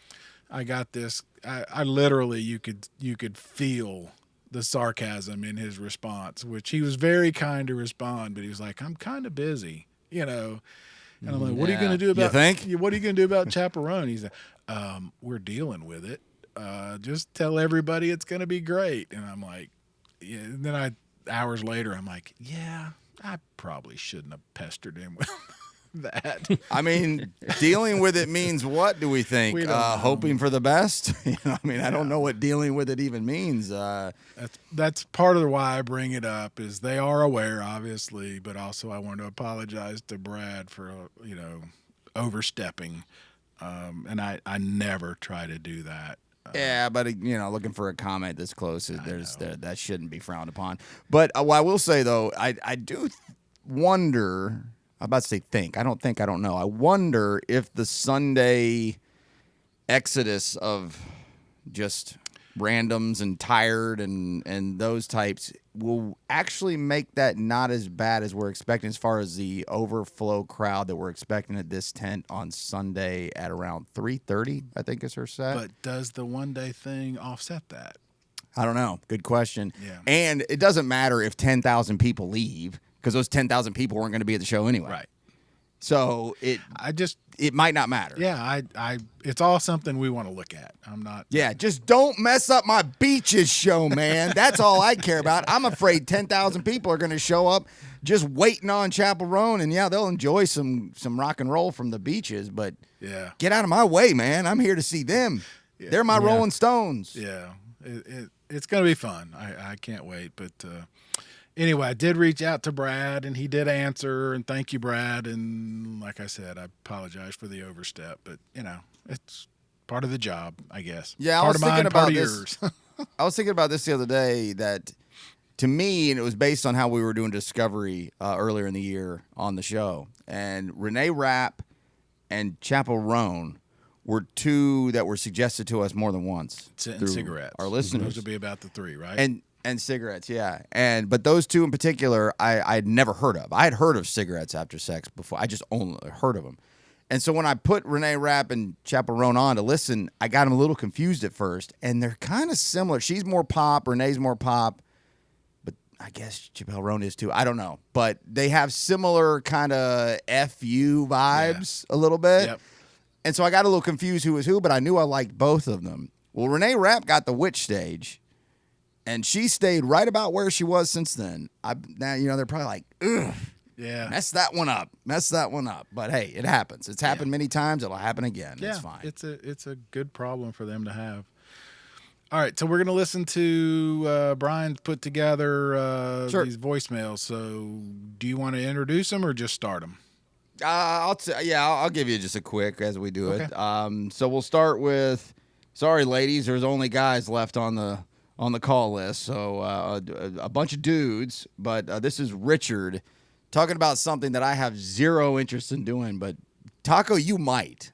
A: I got this. I literally, you could feel the sarcasm in his response, which he was very kind to respond, but he was like, I'm kind of busy, And I'm like, what are you going to do about?
B: You think?
A: What are you going to do about Chappell Roan? He's like, we're dealing with it. Just tell everybody it's going to be great. And I'm like, yeah. And then hours later, I'm like, yeah, I probably shouldn't have pestered him with that.
B: I mean, dealing with it means what, do we think?
A: We don't know.
B: Hoping for the best? I don't know what dealing with it even means.
A: That's part of why I bring it up is they are aware, obviously, but also I want to apologize to Brad for, overstepping. And I never try to do that.
B: Yeah, but looking for a comment this close, that shouldn't be frowned upon. But what I will say though, I do wonder. I'm about to say think. I don't know. I wonder if the Sunday exodus of just randoms and tired and those types will actually make that not as bad as we're expecting as far as the overflow crowd that we're expecting at this tent on Sunday at around 3:30, I think is her set.
A: But does the one day thing offset that?
B: I don't know. Good question.
A: Yeah.
B: And it doesn't matter if 10,000 people leave because those 10,000 people weren't going to be at the show anyway.
A: Right.
B: So it might not matter.
A: Yeah, it's all something we want to look at. I'm not.
B: Yeah, just don't mess up my beaches show, man. That's all I care about. I'm afraid 10,000 people are going to show up just waiting on Chappell Roan, and yeah, they'll enjoy some rock and roll from the beaches, but
A: Yeah.
B: get out of my way, man. I'm here to see them.
A: Yeah.
B: They're my Rolling Stones.
A: Yeah. It's going to be fun. I can't wait. But anyway, I did reach out to Brad, and he did answer, and thank you, Brad. And like I said, I apologize for the overstep, but, it's part of the job, I guess.
B: Yeah,
A: part
B: I was
A: of
B: thinking
A: mine,
B: about
A: part of
B: this.
A: yours.
B: I was thinking about this the other day that, to me, and it was based on how we were doing Discovery earlier in the year on the show, and Renee Rapp and Chappell Roan were two that were suggested to us more than once.
A: And
B: through
A: cigarettes.
B: our listeners.
A: Those would be about the three, right?
B: And cigarettes, yeah. But those two in particular, I'd never heard of. I had heard of cigarettes after sex before. I just only heard of them. And so when I put Renee Rapp and Chappell Roan on to listen, I got them a little confused at first. And they're kind of similar. She's more pop, Renee's more pop. But I guess Chappell Roan is too. I don't know. But they have similar kind of FU vibes a little bit.
A: Yep.
B: And so I got a little confused who was who, but I knew I liked both of them. Well, Renee Rapp got the witch stage. And she stayed right about where she was since then. Now, they're probably like, ugh,
A: Yeah.
B: mess that one up. But hey, it happens. It's happened many times. It'll happen again.
A: Yeah,
B: It's fine.
A: It's a good problem for them to have. All right, so we're going to listen to Brian's put together
B: Sure.
A: these voicemails. So do you want to introduce them or just start them?
B: I'll give you just a quick as we do it.
A: Okay.
B: So we'll start with, sorry, ladies, there's only guys left on the call list. So a bunch of dudes, but this is Richard talking about something that I have zero interest in doing, but Taco, you might.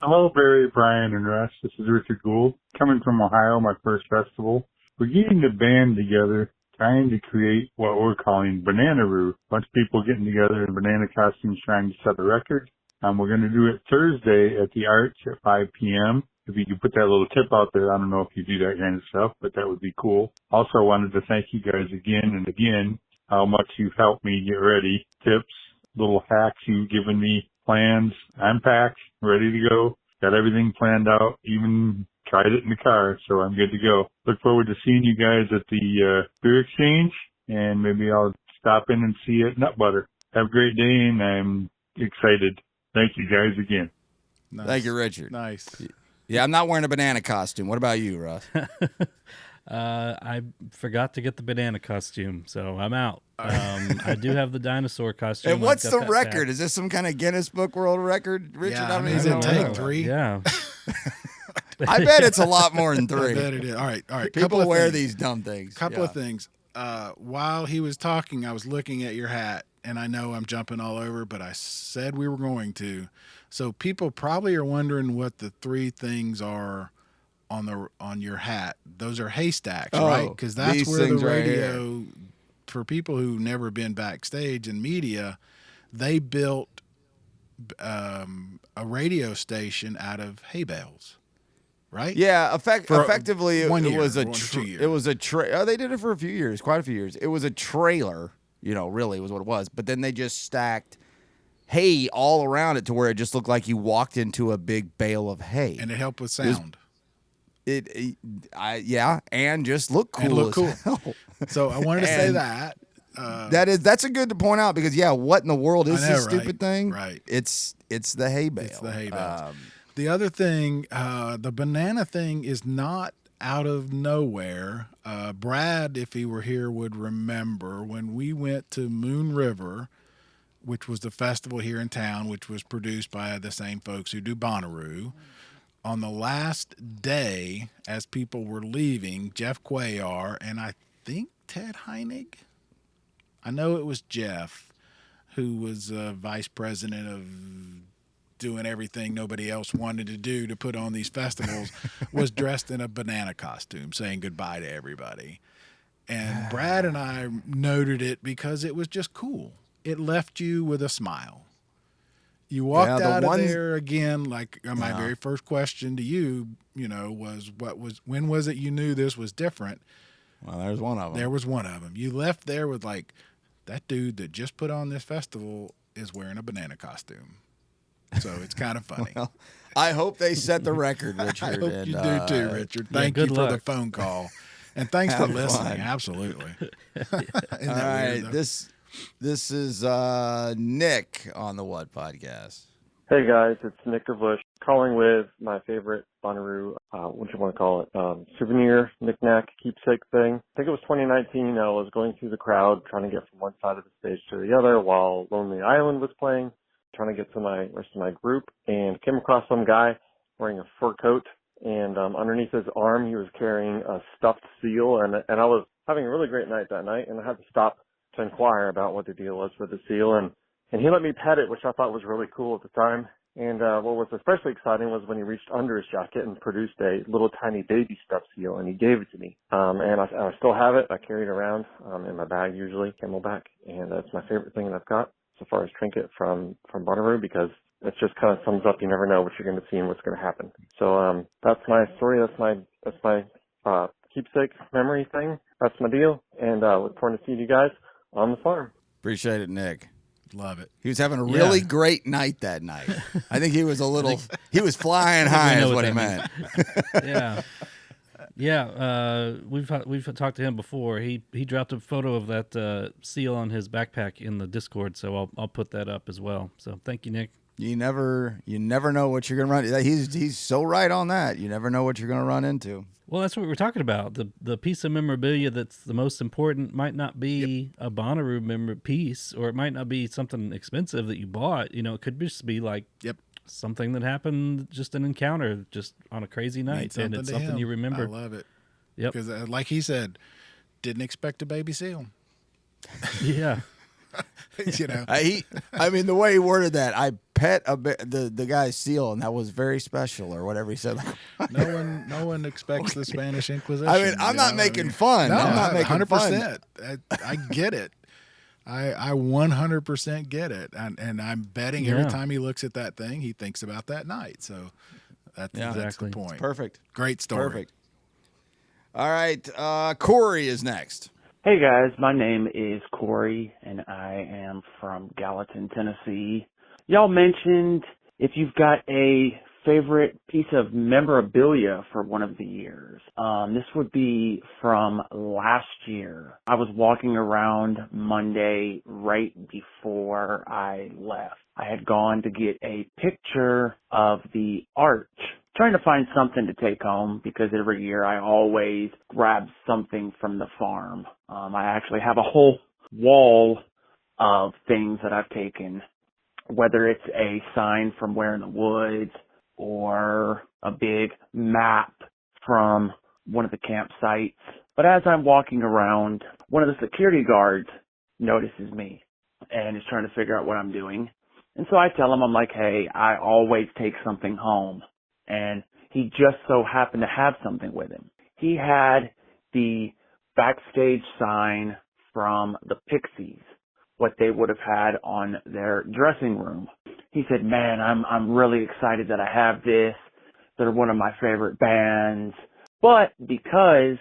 D: Hello, Barry, Brian, and Russ. This is Richard Gould, coming from Ohio, my first festival. We're getting the band together, trying to create what we're calling Bonnaroo. A bunch of people getting together in banana costumes trying to set a record. We're going to do it Thursday at the Arch at 5 p.m. If you could put that little tip out there, I don't know if you do that kind of stuff, but that would be cool. Also wanted to thank you guys again and again, how much you've helped me get ready. Tips, little hacks you've given me, plans. I'm packed, ready to go. Got everything planned out, even tried it in the car, so I'm good to go. Look forward to seeing you guys at the beer exchange, and maybe I'll stop in and see you at Nut Butter. Have a great day, and I'm excited. Thank you guys again.
A: Nice.
B: Thank you, Richard.
A: Nice.
B: Yeah, I'm not wearing a banana costume. What about you, Russ?
C: I forgot to get the banana costume, so I'm out. I do have the dinosaur costume.
B: And what's
C: I've got
B: the
C: that
B: record?
C: back.
B: Is this some kind of Guinness Book World Record, Richard?
A: Yeah, I mean,
B: even
A: is it
B: know.
A: take 3?
C: Yeah.
B: I bet it's a lot more than
A: I
B: 3.
A: bet it is. All right.
B: People wear
A: things.
B: these dumb things.
A: Couple of things. While he was talking, I was looking at your hat, and I know I'm jumping all over, but I said we were going to. So people probably are wondering what the 3 things are on your hat. Those are haystacks, right? Because that's
B: these
A: where the
B: things right
A: radio, for people who've never been backstage in media, they built a radio station out of hay bales, right?
B: Yeah,
A: For
B: effectively, it
A: 1 year,
B: was a
A: 1 to 2 years.
B: it was a they did it for a few years, quite a few years. It was a trailer, really was what it was. But then they just stacked hay all around it to where it just looked like you walked into a big bale of hay.
A: And it helped with sound.
B: And just look cool.
A: And look cool.
B: as hell.
A: So I wanted to say
B: And
A: that.
B: That's a good to point out because what in the world is
A: I know,
B: this stupid thing?
A: Right.
B: It's the hay bale.
A: It's the hay bales. The other thing, the banana thing is not out of nowhere. Brad, if he were here, would remember when we went to Moon River, which was the festival here in town, which was produced by the same folks who do Bonnaroo. On the last day, as people were leaving, Jeff Cuellar and I think Ted Heinig, I know it was Jeff, who was vice president of doing everything nobody else wanted to do to put on these festivals, was dressed in a banana costume saying goodbye to everybody. And Brad and I noted it because it was just cool. It left you with a smile. You walked
B: the
A: out of
B: ones-
A: there again. Like my
B: Yeah.
A: very first question to you, was when was it you knew this was different?
B: Well, there's one of them.
A: There was one of them. You left there with like, that dude that just put on this festival is wearing a banana costume. So it's kind of funny.
B: Well, I hope they set the record,
A: I
B: Richard.
A: hope
B: and,
A: you do too, Richard. Thank
C: good
A: you for the
C: luck.
A: phone call. And thanks for
B: Have
A: listening.
B: fun.
A: Absolutely. Isn't
B: All
A: that
B: right,
A: weird, though?
B: this is Nick on the What Podcast.
E: Hey guys, it's Nick Bush calling with my favorite Bonnaroo, what you want to call it, souvenir, knick-knack, keepsake thing. I think it was 2019. I was going through the crowd trying to get from one side of the stage to the other while Lonely Island was playing, trying to get to my rest of my group, and came across some guy wearing a fur coat, and underneath his arm he was carrying a stuffed seal, and I was having a really great night that night, and I had to stop to inquire about what the deal was with the seal, and he let me pet it, which I thought was really cool at the time. And what was especially exciting was when he reached under his jacket and produced a little tiny baby stuffed seal, and he gave it to me. And I still have it. I carry it around in my bag usually, camelback, and that's my favorite thing that I've got so far as trinket from Bonnaroo, because it just kind of sums up, you never know what you're going to see and what's going to happen. So that's my story. That's my keepsake memory thing. That's my deal. And look forward to seeing you guys on the farm.
B: Appreciate it, Nick.
A: Love it.
B: He was having a really great night that night. I think he was he was flying high is what he meant.
C: We've talked to him before. He dropped a photo of that seal on his backpack in the Discord, so I'll put that up as well. So thank you, Nick.
B: You never know what you're going to run. He's so right on that. You never know what you're going to run into.
C: Well, that's what we're talking about. The piece of memorabilia that's the most important might not be a Bonnaroo piece, or it might not be something expensive that you bought. It could just be like something that happened, just an encounter, just on a crazy night, and it's something you remember.
A: I love it.
C: Yep.
A: Because like he said, didn't expect a baby seal.
C: Yeah.
B: I mean, the way he worded that, I pet the guy's seal, and that was very special, or whatever he said.
A: No one expects the Spanish Inquisition.
B: I mean, I'm not making fun.
A: No,
B: I'm not making
A: 100%.
B: fun.
A: I get it. I 100% get it, and I'm betting every time he looks at that thing, he thinks about that night. So that's
C: Exactly.
A: the point.
B: It's perfect.
A: Great story.
B: Perfect. All right, Corey is next.
F: Hey guys, my name is Corey and I am from Gallatin, Tennessee. Y'all mentioned if you've got a favorite piece of memorabilia for one of the years. This would be from last year. I was walking around Monday right before I left. I had gone to get a picture of the arch, trying to find something to take home because every year I always grab something from the farm. I actually have a whole wall of things that I've taken, whether it's a sign from Where in the Woods or a big map from one of the campsites. But as I'm walking around, one of the security guards notices me and is trying to figure out what I'm doing. And so I tell him, I'm like, hey, I always take something home. And he just so happened to have something with him. He had the backstage sign from the Pixies, what they would have had on their dressing room. He said, man, I'm really excited that I have this. They're one of my favorite bands. But because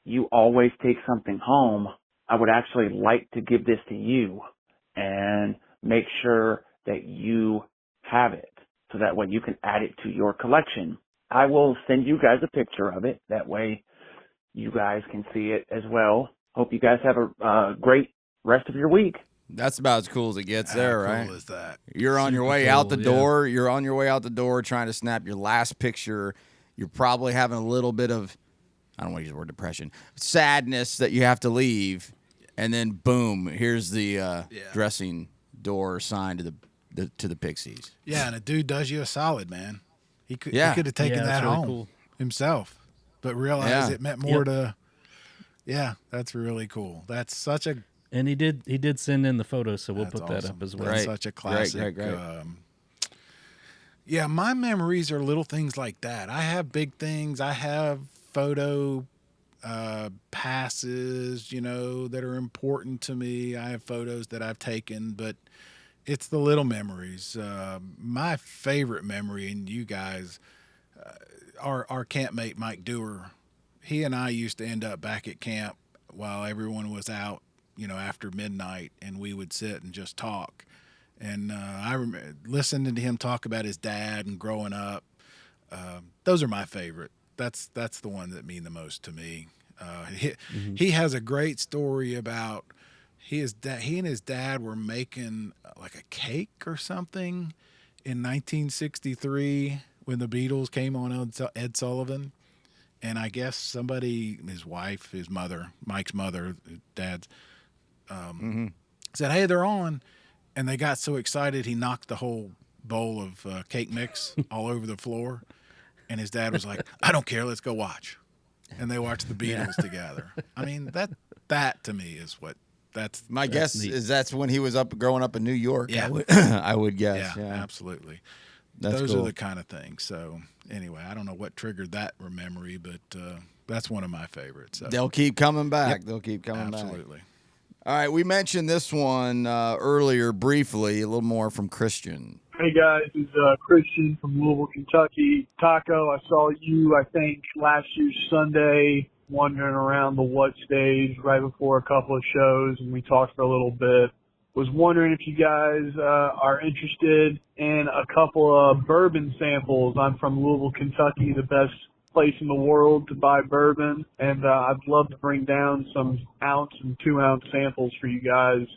F: you always take something home, I would actually like to give this to you and make sure that you have it so that way you can add it to your collection. I will send you guys a picture of it. That way you guys can see it as well. Hope you guys have a great rest of your week.
B: That's about as cool as it gets there,
A: How
B: right?
A: cool is that?
B: You're on your
C: Super
B: way
C: cool,
B: out the
C: yeah.
B: door. You're on your way out the door trying to snap your last picture. You're probably having a little bit of, I don't want to use the word depression, sadness that you have to leave. And then, boom, here's the dressing door sign to the Pixies.
A: Yeah, and a dude does you a solid, man. He could
B: Yeah.
A: have taken
C: Yeah,
A: that
C: that's really
A: home
C: cool.
A: himself, but realized
B: Yeah.
A: it meant more
C: Yep.
A: to. Yeah, that's really cool. That's such a
C: And he did send in the photo, so we'll
A: That's
C: put that
A: awesome.
C: up as
A: That's
C: well.
B: Right.
A: such a classic.
B: Great.
A: Yeah, my memories are little things like that. I have big things. I have photo passes, that are important to me. I have photos that I've taken, but It's the little memories. My favorite memory, and you guys, our campmate Mike Dewar, he and I used to end up back at camp while everyone was out, after midnight, and we would sit and just talk. And I remember listening to him talk about his dad and growing up. Those are my favorite. That's the one that mean the most to me. He has a great story about he and his dad were making like a cake or something in 1963 when the Beatles came on Ed Sullivan. And I guess somebody, his wife, his mother, Mike's mother, dad's, said, "Hey, they're on," and they got so excited he knocked the whole bowl of cake mix all over the floor. And his dad was like, "I don't care, let's go watch." And they watched the Beatles together. I mean, that to me is what that's
B: My guess
C: neat.
B: is that's when he was growing up in New York.
A: Yeah.
B: I would guess.
A: yeah,
B: Yeah,
A: absolutely.
B: that's
A: Those
B: cool.
A: are the kind of things. So anyway, I don't know what triggered that memory, but that's one of my favorites. So.
B: They'll keep coming back.
A: Yep.
B: They'll keep coming back.
A: Absolutely.
B: All right, we mentioned this one earlier briefly, a little more from Christian.
G: Hey guys, this is Christian from Louisville, Kentucky. Taco, I saw you, I think, last year's Sunday wandering around the What stage right before a couple of shows, and we talked for a little bit. Was wondering if you guys are interested in a couple of bourbon samples. I'm from Louisville, Kentucky, the best place in the world to buy bourbon, and I'd love to bring down some ounce and 2-ounce samples for you guys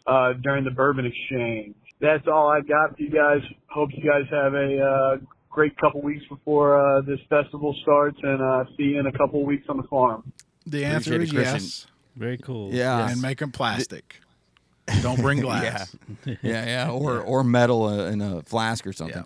G: during the bourbon exchange. That's all I got for you guys. Hope you guys have a great couple weeks before this festival starts, and see you in a couple of weeks on the farm.
A: The answer
B: Appreciate
A: is
B: it, Christian.
A: yes.
C: Very cool.
B: Yeah.
A: And make them plastic. Don't bring glass.
B: Yeah, or metal in a flask or something.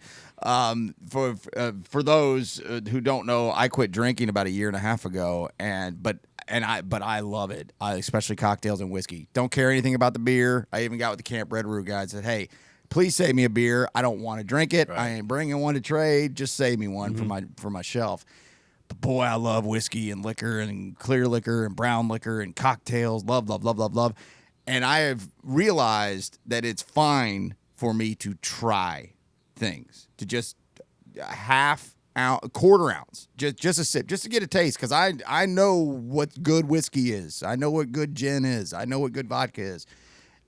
B: For those who don't know, I quit drinking about a year and a half ago, but I love it, especially cocktails and whiskey. Don't care anything about the beer. I even got with the Camp Red Roo guys, said, "Hey, please save me a beer. I don't want to drink it.
A: Right.
B: I ain't bringing one to trade. Just save me one for my shelf." But boy, I love whiskey and liquor and clear liquor and brown liquor and cocktails. Love, love, love, love, love. And I have realized that it's fine for me to try things, to just a quarter ounce, just a sip, just to get a taste, because I know what good whiskey is. I know what good gin is. I know what good vodka is.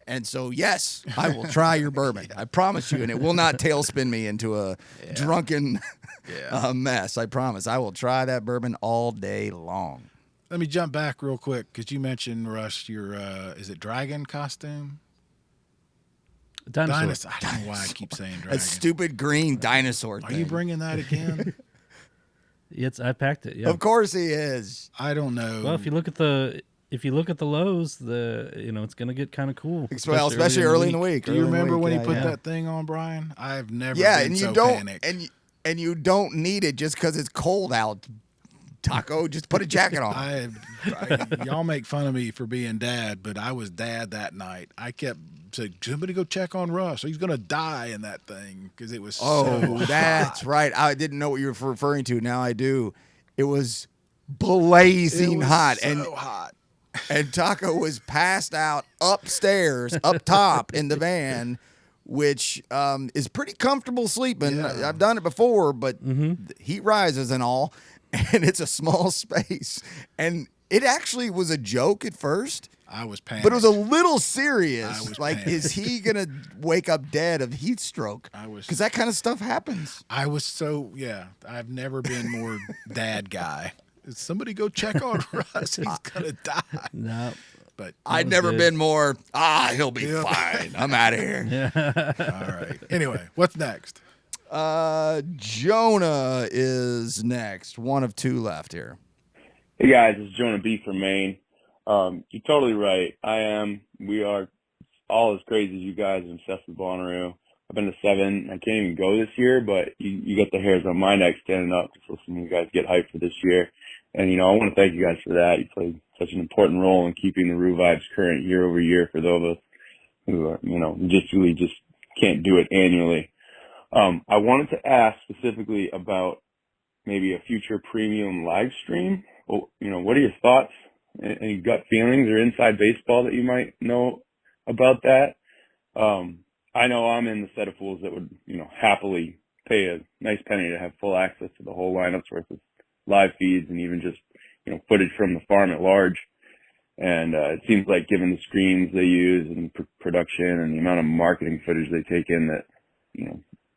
B: And so, yes, I will try your bourbon. I promise you, and it will not tailspin me into a drunken mess. I promise. I will try that bourbon all day long.
A: Let me jump back real quick because you mentioned, Russ, your is it dragon costume?
C: Dinosaur.
A: I don't know why I keep saying dragon.
B: A stupid green dinosaur
A: Are
B: thing.
A: you bringing that again?
C: I packed it. Yeah.
B: Of course he is.
A: I don't know.
C: Well, if you look at the lows, it's gonna get kind of cool.
B: Especially early in the week.
A: Do you
B: Early in the
A: remember
B: week,
A: when he
B: yeah,
A: put
B: yeah.
A: that thing on, Brian? I've never
B: Yeah,
A: been
B: and you
A: so
B: don't
A: panicked.
B: and you don't need it just because it's cold out. Taco, just put a jacket on.
A: Y'all make fun of me for being dad, but I was dad that night. I kept saying, "Somebody go check on Russ. He's gonna die in that thing," because it was so
B: That's
A: hot.
B: right. I didn't know what you were referring to. Now I do. It was blazing
A: It was
B: hot,
A: so hot.
B: and Taco was passed out upstairs, up top in the van, which is pretty comfortable sleeping.
A: Yeah.
B: I've done it before, but the heat rises and all, and it's a small space. And it actually was a joke at first,
A: I was panicked.
B: but it was a little serious.
A: I was
B: Like,
A: panicked.
B: is he going to wake up dead of heat stroke? Because that kind of stuff happens.
A: I was so I've never been more dad guy. Somebody go check on Russ. He's gonna die.
C: No.
A: But
B: I'd
C: was
B: never
C: good.
B: been more, he'll be fine. I'm out of here.
A: all right. Anyway, what's next?
B: Jonah is next. One of two left here.
H: Hey guys, it's Jonah B from Maine. You're totally right. We are all as crazy as you guys and obsessed with Bonnaroo. I've been to 7. I can't even go this year, but you get the hairs on my neck standing up just listening to you guys get hyped for this year. And, I want to thank you guys for that. You played such an important role in keeping the Roo vibes current year over year for those of us who are, logistically just can't do it annually. I wanted to ask specifically about maybe a future premium live stream. Well, what are your thoughts? Any gut feelings or inside baseball that you might know about that? I know I'm in the set of fools that would, happily pay a nice penny to have full access to the whole lineups versus live feeds and even just, footage from the farm at large. And it seems like given the screens they use and production and the amount of marketing footage they take in that,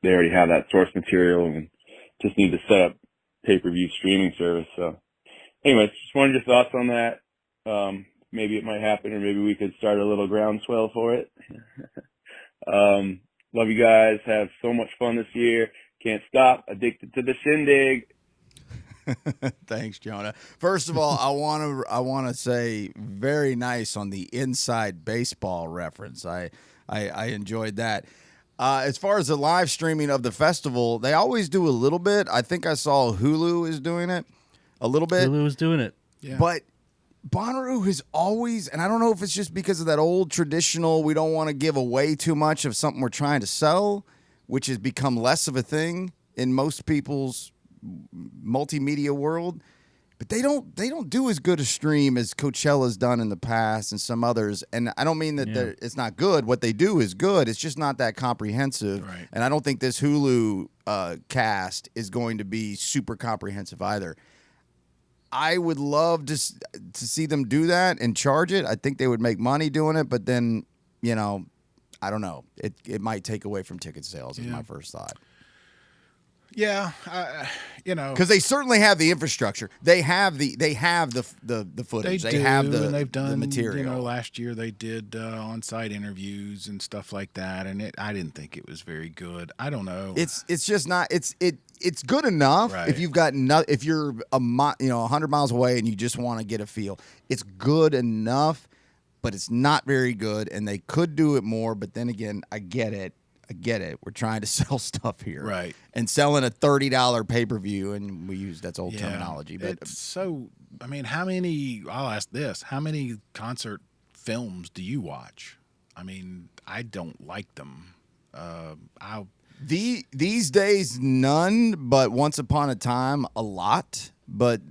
H: they already have that source material and just need to set up pay-per-view streaming service. So anyways, just wanted your thoughts on that. Maybe it might happen or maybe we could start a little groundswell for it. Love you guys. Have so much fun this year. Can't stop. Addicted to the shindig.
B: Thanks, Jonah. First of all, I want to say very nice on the inside baseball reference. I enjoyed that. As far as the live streaming of the festival, they always do a little bit. I think I saw Hulu is doing it a little bit.
C: Hulu is doing it.
A: Yeah.
B: But Bonnaroo has always, and I don't know if it's just because of that old traditional, we don't want to give away too much of something we're trying to sell, which has become less of a thing in most people's multimedia world. But they don't do as good a stream as Coachella's done in the past and some others. And I don't mean that it's not good. What they do is good. It's just not that comprehensive.
A: Right.
B: And I don't think this Hulu cast is going to be super comprehensive either. I would love to see them do that and charge it. I think they would make money doing it. But then, I don't know. It might take away from ticket sales is my first thought.
A: Yeah,
B: because they certainly have the infrastructure. They have the footage. They have
A: and they've done
B: the material.
A: Last year they did on-site interviews and stuff like that, and I didn't think it was very good. I don't know.
B: It's just not. It's good enough
A: right.
B: if you've got if you're 100 miles away and you just want to get a feel. It's good enough, but it's not very good, and they could do it more. But then again, I get it. We're trying to sell stuff here.
A: Right.
B: And selling a $30 pay-per-view, and that's old terminology. But
A: it's so, I'll ask this. How many concert films do you watch? I mean, I don't like them.
B: These days, none, but once upon a time, a lot. But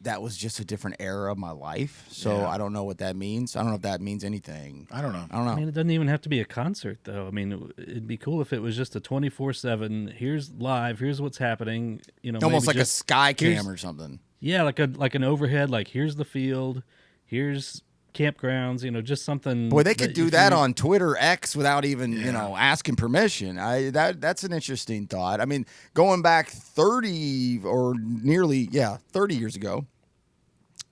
B: that was just a different era of my life. So I don't know what that means. I don't know if that means anything.
A: I don't know.
C: I mean, it doesn't even have to be a concert, though. I mean, it'd be cool if it was just a 24/7. Here's live. Here's what's happening.
B: Almost like a sky cam or something.
C: Yeah, like an overhead. Like here's the field. Here's campgrounds. Just something.
B: Boy, they could do that on Twitter X without even asking permission. That's an interesting thought. I mean, going back 30 or nearly 30 years ago,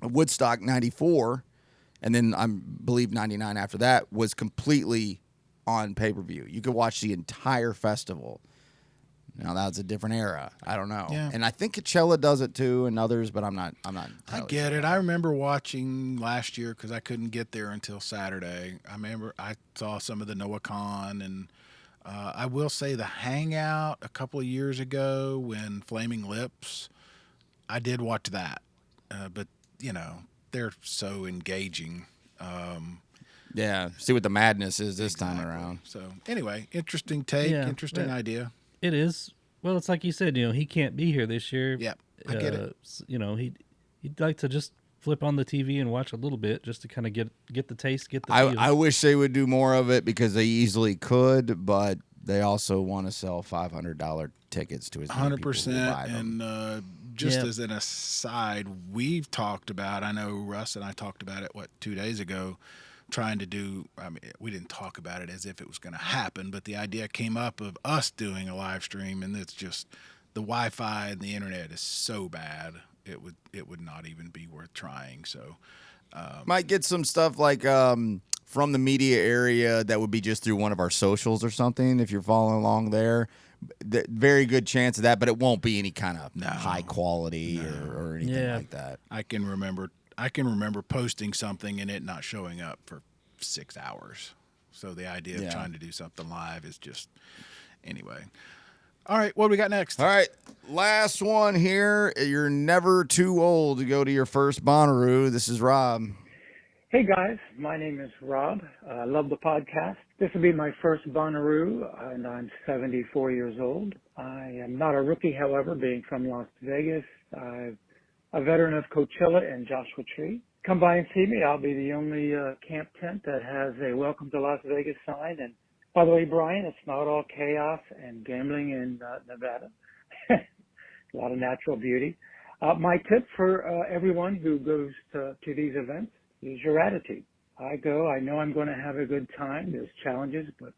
B: Woodstock 94, and then I believe 99 after that was completely on pay-per-view. You could watch the entire festival. Now that's a different era. I don't know.
A: Yeah.
B: And I think Coachella does it too, and others, but I'm not.
A: I get it. I remember watching last year because I couldn't get there until Saturday. I remember I saw some of the NoahCon, and I will say the Hangout a couple of years ago when Flaming Lips. I did watch that, but they're so engaging.
B: See what the madness is this time around.
A: So anyway, interesting take, interesting idea.
C: It is. Well, it's like you said, he can't be here this year.
A: Yeah, I get it.
C: He'd like to just flip on the TV and watch a little bit just to kind of get the taste, get the feel.
B: I wish they would do more of it because they easily could, but they also want to sell $500 tickets to as many people who buy them.
A: And just as an aside, we've talked about, I know Russ and I talked about it, 2 days ago, trying to do, we didn't talk about it as if it was going to happen, but the idea came up of us doing a live stream, and it's just the Wi-Fi and the internet is so bad, it would not even be worth trying. So
B: might get some stuff like from the media area that would be just through one of our socials or something if you're following along there. Very good chance of that, but it won't be any kind of high quality or anything like that.
A: I can remember posting something and it not showing up for 6 hours. So the idea of trying to do something live is just anyway. All right, what do we got next?
B: All right, last one here. You're never too old to go to your first Bonnaroo. This is Rob.
I: Hey guys, my name is Rob. I love the podcast. This will be my first Bonnaroo, and I'm 74 years old. I am not a rookie, however, being from Las Vegas. I'm a veteran of Coachella and Joshua Tree. Come by and see me. I'll be the only camp tent that has a Welcome to Las Vegas sign, and By the way, Brian, it's not all chaos and gambling in Nevada. A lot of natural beauty. My tip for everyone who goes to these events is your attitude. I know I'm going to have a good time. There's challenges, but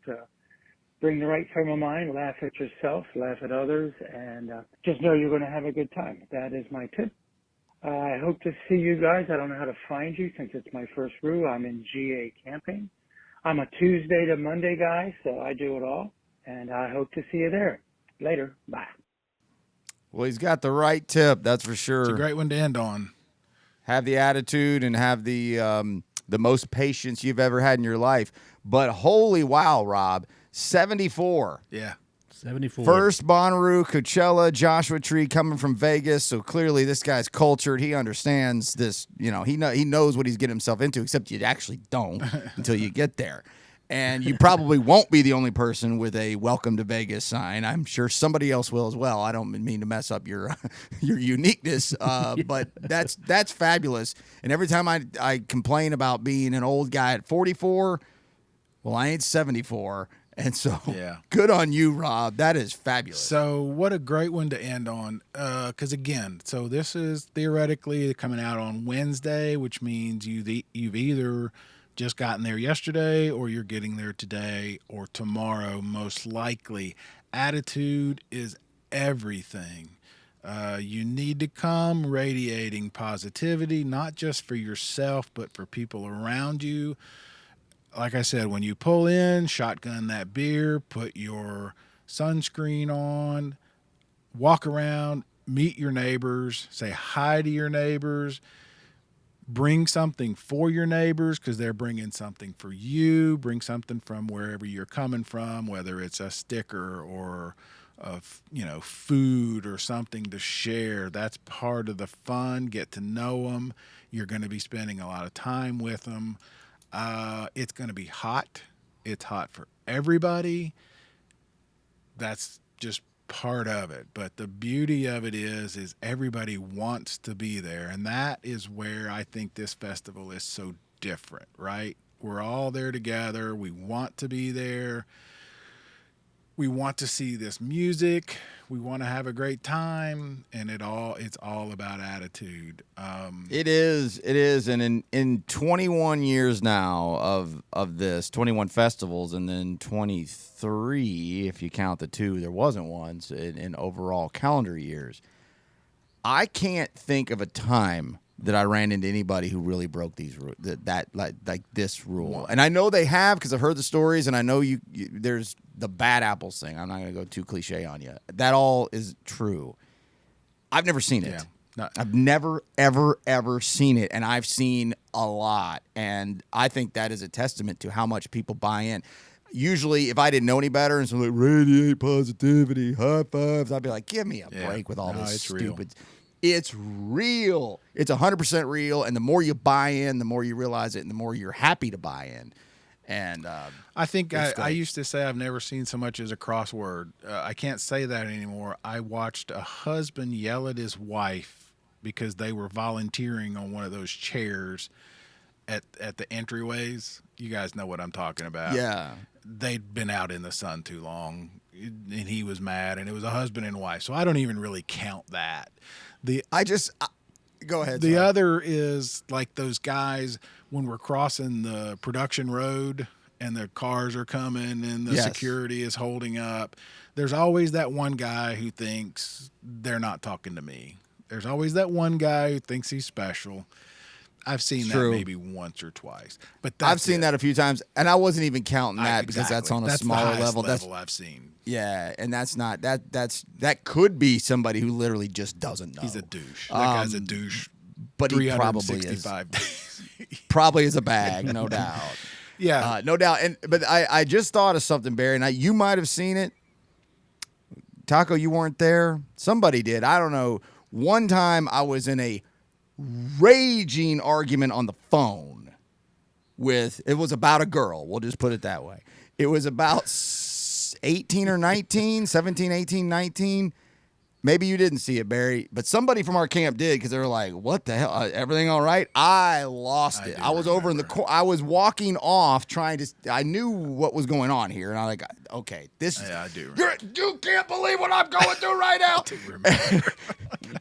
I: bring the right frame of mind, laugh at yourself, laugh at others, and just know you're going to have a good time. That is my tip. I hope to see you guys. I don't know how to find you since it's my first Roo. I'm in GA camping. I'm a Tuesday to Monday guy, so I do it all, and I hope to see you there. Later. Bye.
B: Well, he's got the right tip, that's for sure.
A: It's a great one to end on.
B: Have the attitude and have the most patience you've ever had in your life. But holy wow, Rob, 74.
A: Yeah.
C: 74.
B: First Bonnaroo, Coachella, Joshua Tree coming from Vegas. So clearly this guy's cultured. He understands this. You know, he knows what he's getting himself into, except you actually don't until you get there. And you probably won't be the only person with a welcome to Vegas sign. I'm sure somebody else will as well. I don't mean to mess up your uniqueness, but that's fabulous. And every time I complain about being an old guy at 44, well, I ain't 74. And so good on you, Rob. That is fabulous.
A: So what a great one to end on. Because, again, so this is theoretically coming out on Wednesday, which means you've either just gotten there yesterday or you're getting there today or tomorrow, most likely. Attitude is everything. You need to come radiating positivity, not just for yourself, but for people around you. Like I said, when you pull in, shotgun that beer, put your sunscreen on, walk around, meet your neighbors, say hi to your neighbors, bring something for your neighbors because they're bringing something for you. Bring something from wherever you're coming from, whether it's a sticker or food or something to share. That's part of the fun. Get to know them. You're going to be spending a lot of time with them. It's going to be hot. It's hot for everybody. That's just part of it. But the beauty of it is everybody wants to be there. And that is where I think this festival is so different, right? We're all there together. We want to be there. We want to see this music. We want to have a great time, and it's all about attitude.
B: It is, and in 21 years now of this, 21 festivals, and then 23, if you count the two, there wasn't ones in overall calendar years. I can't think of a time that I ran into anybody who really broke these like this rule. And I know they have because I've heard the stories, and I know you there's the bad apples thing. I'm not going to go too cliche on you. That all is true. I've never seen it.
A: Yeah.
B: I've never, ever seen it, and I've seen a lot. And I think that is a testament to how much people buy in. Usually, if I didn't know any better and someone like, radiate positivity, high fives, I'd be like, give me a break with all this stupid.
A: Real.
B: It's real. It's 100% real. And the more you buy in, the more you realize it, and the more you're happy to buy in. And
A: I think I used to say I've never seen so much as a crossword. I can't say that anymore. I watched a husband yell at his wife because they were volunteering on one of those chairs at the entryways. You guys know what I'm talking about.
B: Yeah.
A: They'd been out in the sun too long, and he was mad, and it was a husband and wife. So I don't even really count that.
B: Go ahead.
A: The other is like those guys when we're crossing the production road and the cars are coming and the security is holding up. There's always that one guy who thinks they're not talking to me. There's always that one guy who thinks he's special. I've seen that maybe once or twice, but
B: I've seen that a few times, and I wasn't even counting that because that's on a smaller
A: the
B: level.
A: That's I've seen.
B: Yeah, and that's not that could be somebody who literally just doesn't know.
A: He's a douche. That guy's a douche.
B: But he probably is. Probably is a bag, no doubt.
A: Yeah,
B: no doubt. But I just thought of something, Barry. Now you might have seen it. Taco, you weren't there. Somebody did. I don't know. One time I was in a raging argument on the phone it was about a girl. We'll just put it that way. It was about 18 or 19, 17, 18, 19. maybe you didn't see it, Barry, but somebody from our camp did because they were like, "What the hell? Everything all right?" I lost it. I was over in the I was walking off trying to. I knew what was going on here, and I was like, "Okay, this is."
A: Yeah, I do.
B: You can't believe what I'm going through right now.
A: I do remember.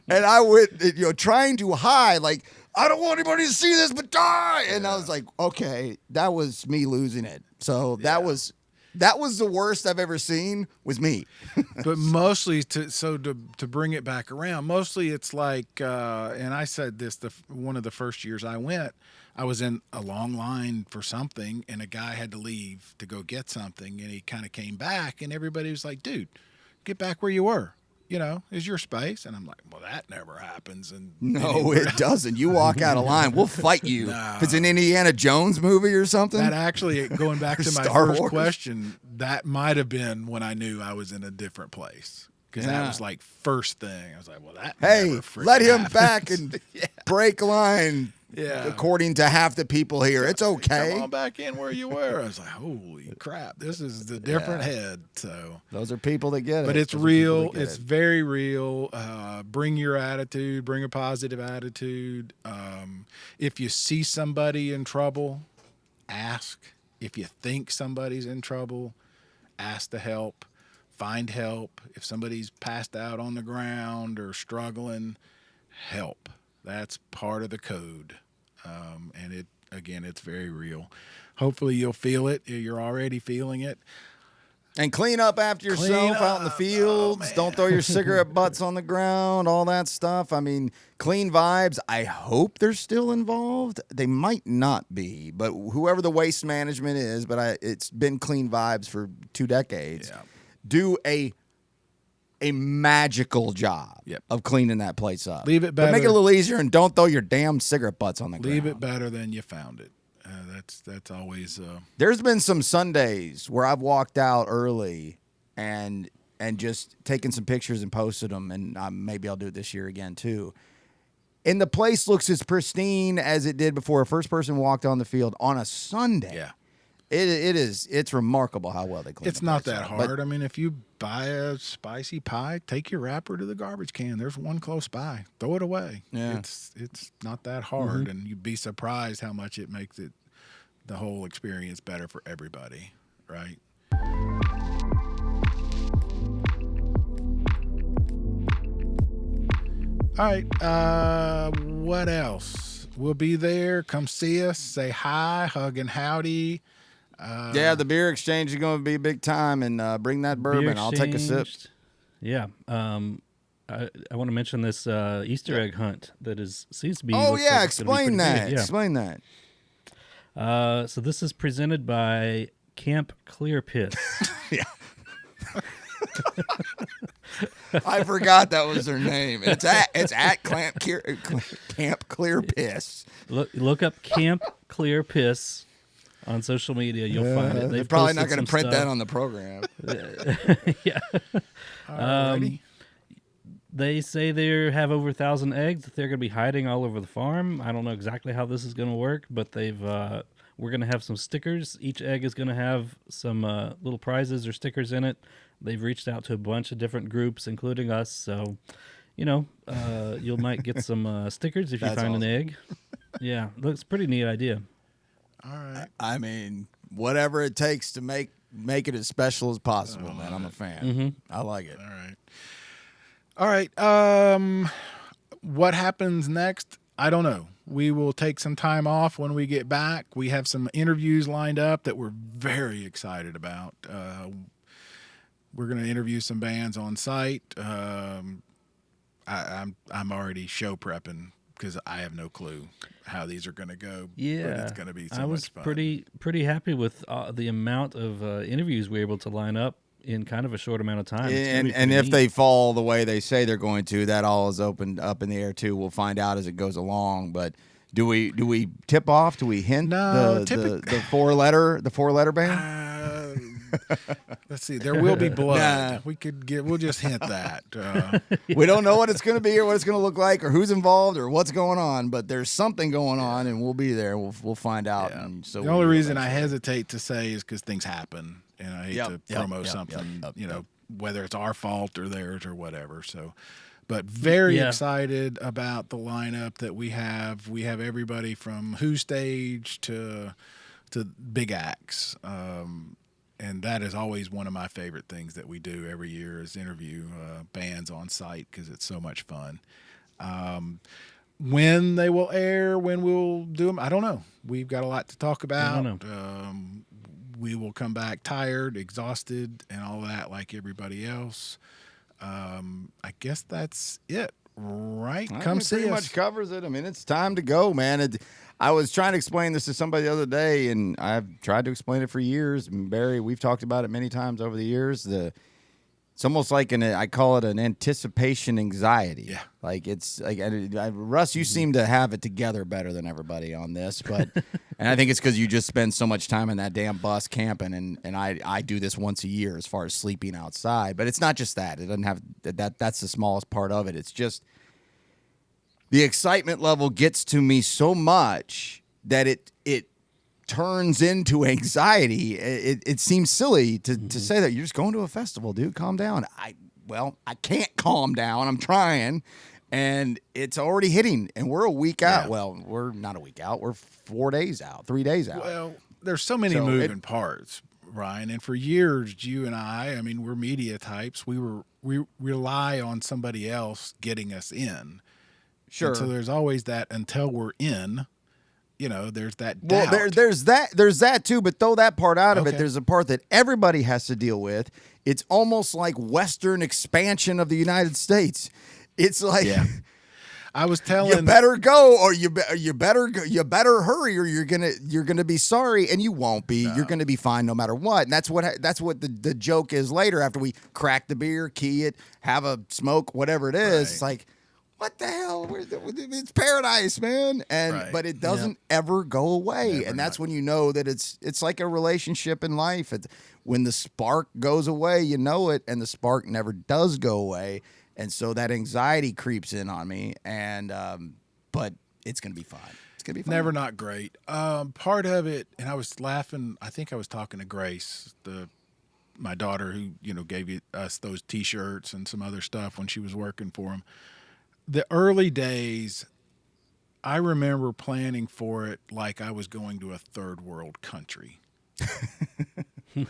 B: And I went, trying to hide, like, I don't want anybody to see this, but die. And I was like, okay, that was me losing it. So that was the worst I've ever seen was me.
A: But mostly to bring it back around, mostly it's like, and I said this, one of the first years I went, I was in a long line for something and a guy had to leave to go get something and he kind of came back and everybody was like, dude, get back where you were. Is your space. And I'm like, well, that never happens. And
B: no, it doesn't. You walk out of line, we'll fight you. No. If it's an Indiana Jones movie or something.
A: That actually, going back to my first question, that might have been when I knew I was in a different place. Because that was like first thing. I was like, well, that
B: let him
A: happens.
B: back and break line. Yeah. According to half the people here, it's okay.
A: Come on back in where you were. I was like, holy crap, this is the different head. So
B: those are people that get it.
A: But it's real. It's very real. Bring your attitude. Bring a positive attitude. If you see somebody in trouble, ask. If you think somebody's in trouble, ask to help. Find help. If somebody's passed out on the ground or struggling, help. That's part of the code. And it's very real. Hopefully you'll feel it. You're already feeling it.
B: And clean up after yourself out in the fields. Don't throw your cigarette butts on the ground, all that stuff. I mean, clean vibes. I hope they're still involved. They might not be, but whoever the waste management is, it's been clean vibes for 2 decades. Yeah. Do a magical job of cleaning that place up.
A: Leave it better.
B: But make it a little easier and don't throw your damn cigarette butts on the ground.
A: Leave it better than you found it. That's always.
B: There's been some Sundays where I've walked out early and just taken some pictures and posted them, and maybe I'll do it this year again too. And the place looks as pristine as it did before a first person walked on the field on a Sunday.
A: Yeah.
B: It's remarkable how well they clean.
A: It's not that hard. I mean, if you buy a spicy pie, take your wrapper to the garbage can. There's one close by. Throw it away. Yeah. It's not that hard, and you'd be surprised how much it makes the whole experience better for everybody, right? All right. What else? We'll be there. Come see us. Say hi. Hug and howdy.
B: The beer exchange is going to be big time, and bring that bourbon. I'll take a sip.
C: Yeah. I want to mention this Easter egg hunt that seems to be.
B: Oh yeah, explain that. Yeah. Explain that.
C: So this is presented by Camp Clear Piss.
B: Yeah. I forgot that was their name. It's at Camp Clear Piss.
C: Look up Camp Clear Piss on social media. You'll find it.
B: They're probably not going to print that on the program.
C: Yeah. They say they have over 1,000 eggs that they're going to be hiding all over the farm. I don't know exactly how this is going to work, but we're going to have some stickers. Each egg is going to have some little prizes or stickers in it. They've reached out to a bunch of different groups, including us. So, you might get some stickers if you find an egg. Yeah, looks pretty neat idea.
A: All right.
B: I mean, whatever it takes to make it as special as possible, man. I'm a fan.
C: Mm-hmm.
B: I like it.
A: All right. What happens next? I don't know. We will take some time off when we get back. We have some interviews lined up that we're very excited about. We're going to interview some bands on site. I'm already show prepping because I have no clue how these are going to go.
C: Yeah,
A: but it's going to be so much fun.
C: I was pretty happy with the amount of interviews we were able to line up in kind of a short amount of time.
B: And if they fall the way they say they're going to, that all is opened up in the air too. We'll find out as it goes along. But do we tip off? Do we hint the four letter band?
A: Let's see. There will be blood. We'll just hint that.
B: We don't know what it's going to be or what it's going to look like or who's involved or what's going on, but there's something going on, and we'll be there. We'll find out.
A: Yeah.
B: And so
A: the only reason I hesitate to say is because things happen, and I hate to promo something whether it's our fault or theirs or whatever. So, but very excited about the lineup that we have. We have everybody from Who Stage to big acts. And that is always one of my favorite things that we do every year is interview bands on site because it's so much fun. When they will air, when we'll do them, I don't know. We've got a lot to talk about. We will come back tired, exhausted, and all that like everybody else. I guess that's it, right? Come see us.
B: Pretty much covers it. I mean, it's time to go, man. I was trying to explain this to somebody the other day, and I've tried to explain it for years. And Barry, we've talked about it many times over the years. It's almost like I call it an anticipation anxiety.
A: Yeah.
B: Like it's like Russ, you seem to have it together better than everybody on this, but and I think it's because you just spend so much time in that damn bus camping, and I do this once a year as far as sleeping outside. But it's not just that. It doesn't have that. That's the smallest part of it. It's just the excitement level gets to me so much that it turns into anxiety. It seems silly to say that. You're just going to a festival, dude. Calm down. I can't calm down. I'm trying, and it's already hitting, and we're a week out. Well, we're not a week out. We're 4 days out, 3 days out.
A: Well, there's so many moving parts, Ryan. And for years, you and I mean, we're media types. We rely on somebody else getting us in.
B: Sure.
A: And so there's always that until we're in. There's that doubt.
B: Well, there's that too, but throw that part out of it. There's a part that everybody has to deal with. It's almost like Western expansion of the United States. It's like
A: I was telling
B: you better go, or you better hurry, or you're gonna be sorry, and you won't be. No. You're gonna be fine no matter what. And that's what the joke is later after we crack the beer, key it, have a smoke, whatever it is. Right. It's like, what the hell? It's paradise, man. But it doesn't ever go away. And that's when you know that it's like a relationship in life. When the spark goes away, you know it, and the spark never does go away. And so that anxiety creeps in on me. And but it's gonna be fine. It's gonna be fine.
A: Never not great. Part of it, and I was laughing. I think I was talking to Grace, my daughter, who gave us those T-shirts and some other stuff when she was working for him. The early days, I remember planning for it like I was going to a third world country.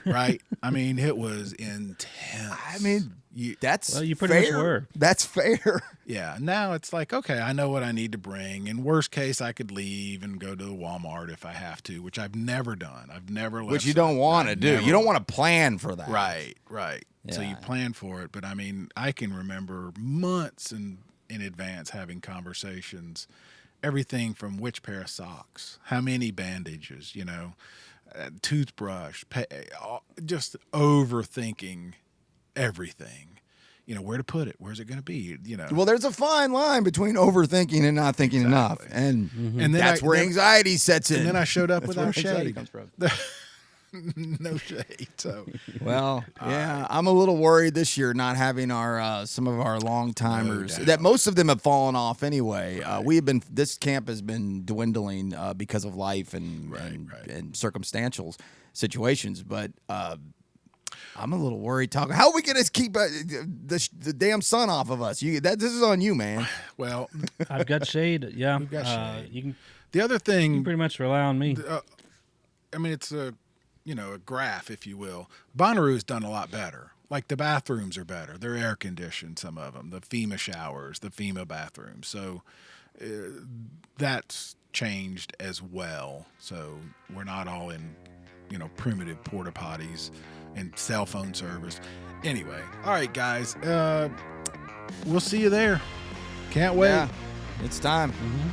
A: Right? I mean, it was intense.
B: I mean, that's
C: you pretty much were.
B: That's fair.
A: Yeah. Now it's like, okay, I know what I need to bring. In worst case, I could leave and go to the Walmart if I have to, which I've never done. I've never left.
B: Which you don't want to do. You don't want to plan for that.
A: Right.
B: Yeah.
A: So you plan for it. But I mean, I can remember months in advance having conversations, everything from which pair of socks, how many bandages, toothbrush, just overthinking everything, where to put it, where's it going to be,
B: Well, there's a fine line between overthinking and not thinking enough, and then that's where anxiety sets in.
A: And then I showed up without shade.
B: Comes from.
A: No shade. So,
B: well, yeah, I'm a little worried this year not having our some of our long timers. That most of them have fallen off anyway. Right. This camp has been dwindling because of life and circumstantial situations. But I'm a little worried. How are we going to keep the damn sun off of us? This is on you, man.
A: Well,
C: I've got shade. Yeah,
A: we've got shade.
C: You can.
A: The other thing,
C: you can pretty much rely on me.
A: I mean, it's a graph, if you will. Bonnaroo's done a lot better. Like the bathrooms are better. They're air conditioned, some of them. The FEMA showers, the FEMA bathrooms. So that's changed as well. So we're not all in, primitive porta potties and cell phone service. Anyway, all right, guys. We'll see you there. Can't wait.
B: Yeah, it's time. Mm-hmm.